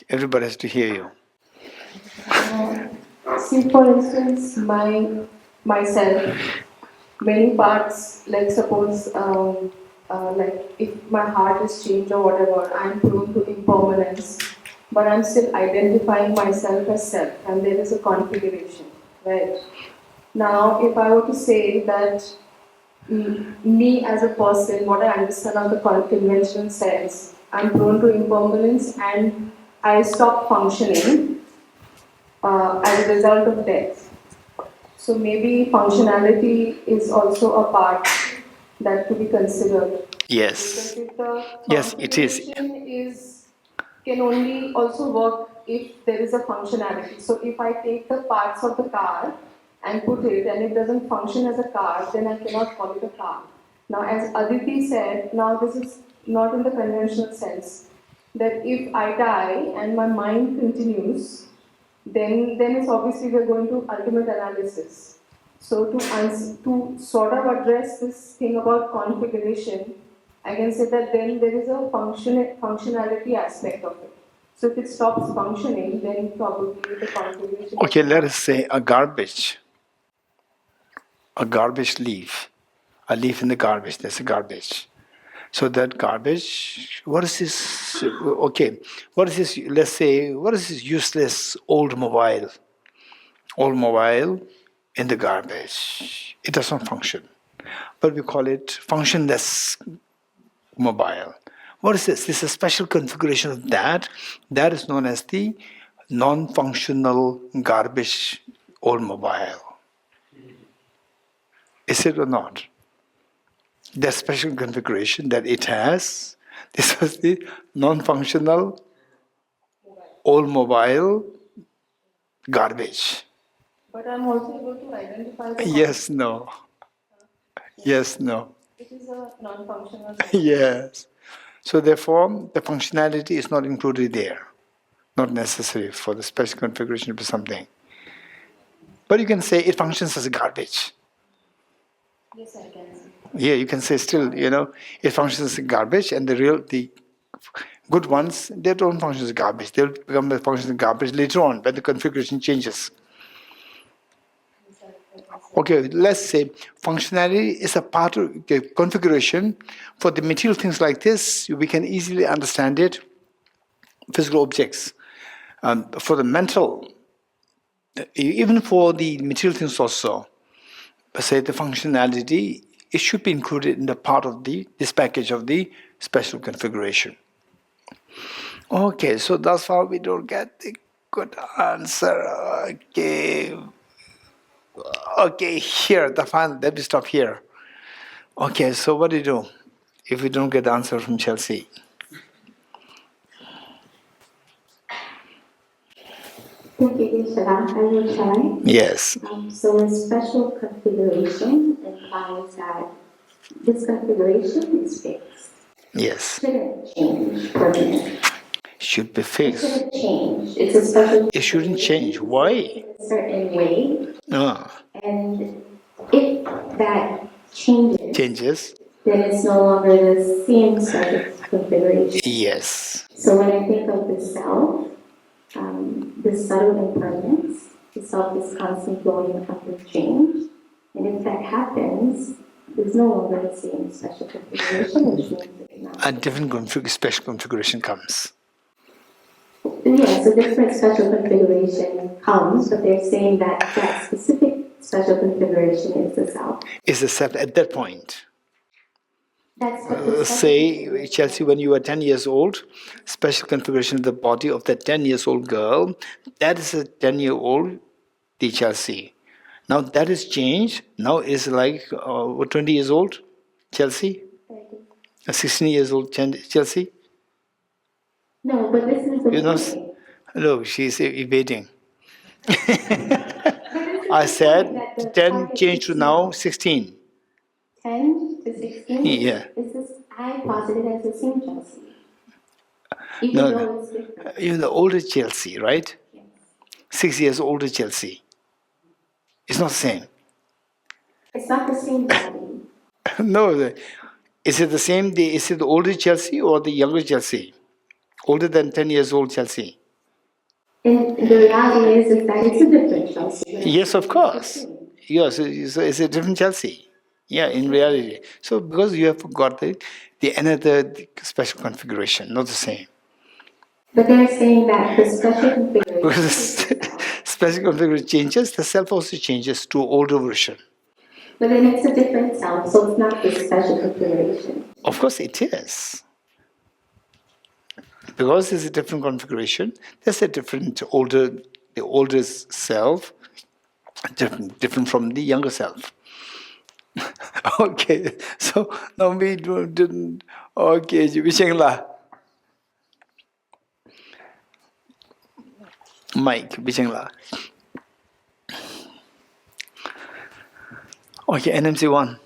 Everybody has to hear you. See, for instance, myself, many parts, like suppose, like if my heart is changed or whatever, I'm prone to impermanence, but I'm still identifying myself as self, and there is a configuration, right? Now, if I were to say that me as a person, what I understand of the conventional sense, I'm prone to impermanence and I stop functioning as a result of death. So maybe functionality is also a part that to be considered. Yes. Because if the Yes, it is. can only also work if there is a functionality. So if I take the parts of the car and put it and it doesn't function as a car, then I cannot call it a car. Now, as Aditi said, now this is not in the conventional sense, that if I die and my mind continues, then it's obviously we're going to ultimate analysis. So to sort of address this thing about configuration, I can say that then there is a functionality aspect of it. So if it stops functioning, then probably the configuration... Okay, let us say a garbage leaf. A leaf in the garbage, that's a garbage. So that garbage, what is this? Okay, what is this? Let's say, what is this useless old mobile? Old mobile in the garbage. It doesn't function. But we call it functionless mobile. What is this? This is a special configuration of that. That is known as the non-functional garbage old mobile. Is it or not? The special configuration that it has, this was the non-functional old mobile garbage. But I'm also able to identify the... Yes, no. Yes, no. It is a non-functional... Yes. So therefore, the functionality is not included there. Not necessary for the special configuration of something. But you can say it functions as a garbage. Yes, I can say. Yeah, you can say still, it functions as a garbage, and the good ones, they don't function as garbage. They'll become the function as garbage later on when the configuration changes. Okay, let's say functionality is a part of the configuration. For the material things like this, we can easily understand it physical objects. For the mental, even for the material things also, say the functionality, it should be included in the part of this package of the special configuration. Okay, so thus far we don't get the good answer. Okay, here, the final, let me stop here. Okay, so what do you do if we don't get the answer from Chelsea? Thank you, Geshe-la. I will try. Yes. So a special configuration implies that this configuration is fixed. Yes. Shouldn't change permanently. Should be It fixed. shouldn't change. It's a special It shouldn't change. Why? in a certain way. Ah, And if that changes. then it's no longer the same special configuration. Yes. So when I think of the self, the subtle impermanence, the self is constantly going up with change. And if that happens, there's no longer the same special configuration, which means it's not. A different special configuration comes. Yes, a different special configuration comes, but they're saying that that specific special configuration is the self. Is the self at that point. That's what the Say, Chelsea, when you were 10 years old, special configuration of the body of that 10 years old girl, that is a 10-year-old the Chelsea. Now that is changed. Now is like 20 years old Chelsea? 16 years old Chelsea? No, but this is the You know, point. look, she's evading. I said 10 changed to now 16. 10 to 16? Yeah. Is this, I posited as the same Chelsea. Even No, though it's different. even the older Chelsea, right? 6 years older Chelsea. It's not the same. It's not the same body. No, is it the same? Is it the older Chelsea or the younger Chelsea? Older than 10 years old Chelsea? And the reality is that it's a different Chelsea. Yes, of course. Yes, it's a different Chelsea. Yeah, in reality. So because you have got the another special configuration, not the same. But they're saying that the special configuration Because special configuration changes, the self also changes to older version. but then it's a different self, so it's not the special configuration. Of course it is. Because it's a different configuration, there's a different the older self, different from the younger self. Okay, so now we didn't. Okay, Bichengla. Mike, Bichengla. Okay, NMC1.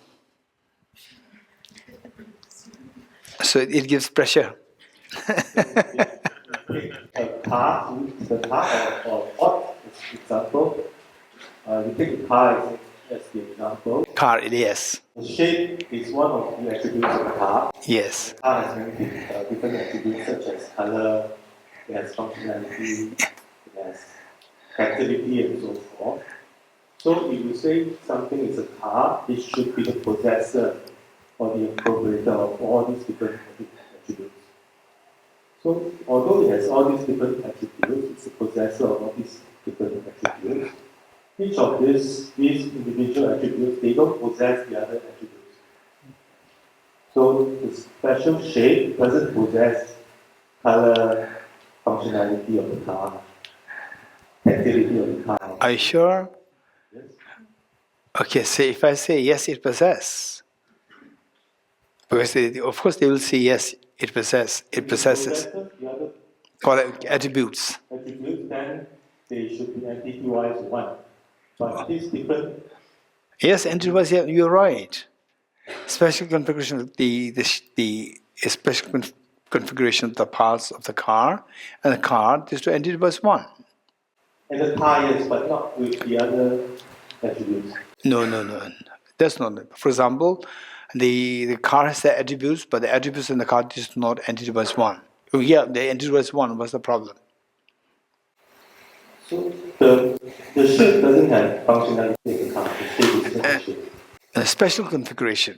So it gives pressure. The car of pot, as example. We take the car as the example. Car, yes. The shape is one of the attributes of the car. Yes. The car has many different attributes such as color, it has functionality, it has activity, and so forth. So if you say something is a car, it should be the possessor or the appropriator of all these different attributes. So although it has all these different attributes, it's the possessor of all these different attributes. Each of these individual attributes, they don't possess the other attributes. So the special shape doesn't possess color, functionality of the car, activity of the car. Are you sure? Yes. Okay, so if I say yes, it possesses. Because of course they will say yes, it possesses. It possesses. Attributes. Attributes, then they should be entity-wise one. But these different. Yes, entity-wise, yeah, you're right. Special configuration of the special configuration of the parts of the car, and the car, these two entities was one. And the car, yes, but not with the other attributes. No. That's not it. For example, the car has the attributes, but the attributes in the car is not entity was one. Oh, yeah, the entity was one. What's the problem? So the shape doesn't have functionality in the car. The shape is just a shape. A special configuration.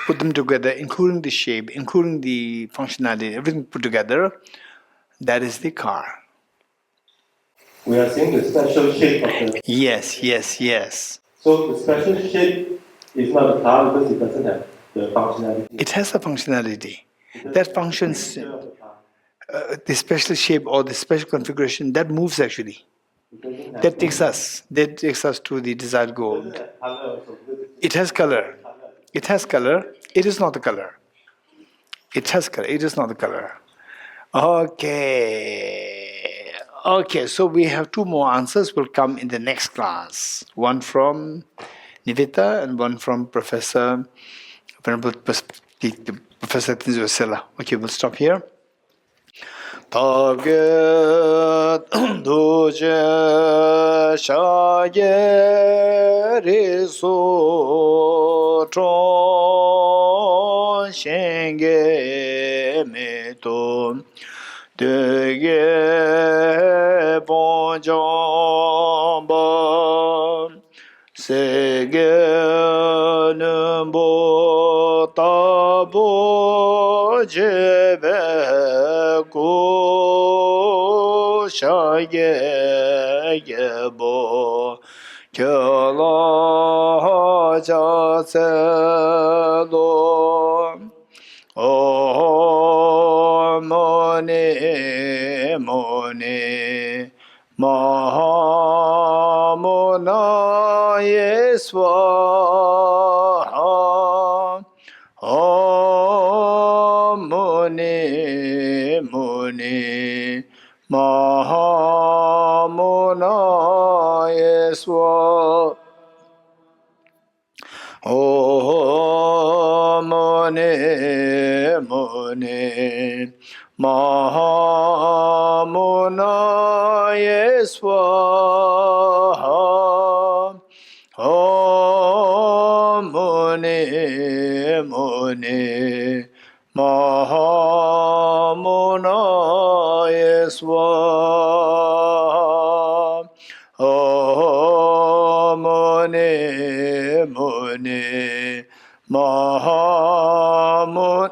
Put them together, including the shape, including the functionality, everything put together. That is the car. We are seeing the special shape of the... Yes, yes, yes. So the special shape is not a car because it doesn't have the functionality. It has a functionality. That functions, the special shape or the special configuration, that moves actually. That takes us to the desired goal. It has color. It has color. It is not the color. It has color. It is not the color. Okay. Okay, so we have two more answers will come in the next class. One from Nivita and one from Professor Geshe-la. Okay, we'll stop here. Taget duje shaye risu chon shenge meto dege bonjamba sege numbo tabo jebe ko shaye yebo kyala jase lo Oh, Mone, Mone, Mahamona Yeswaha. Oh, Mone, Mone, Mahamona Yeswaha. Oh, Mone, Mone, Mahamona Yeswaha. Oh, Mone, Mone, Mahamona Yeswaha. Oh, Mone, Mone, Mahamon.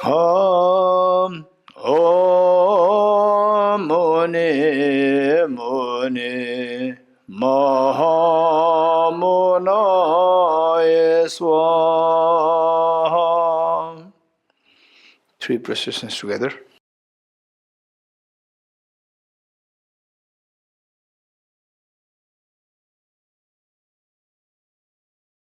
Om Mone, Mone, Mahamona Yeswaha. Three processions together.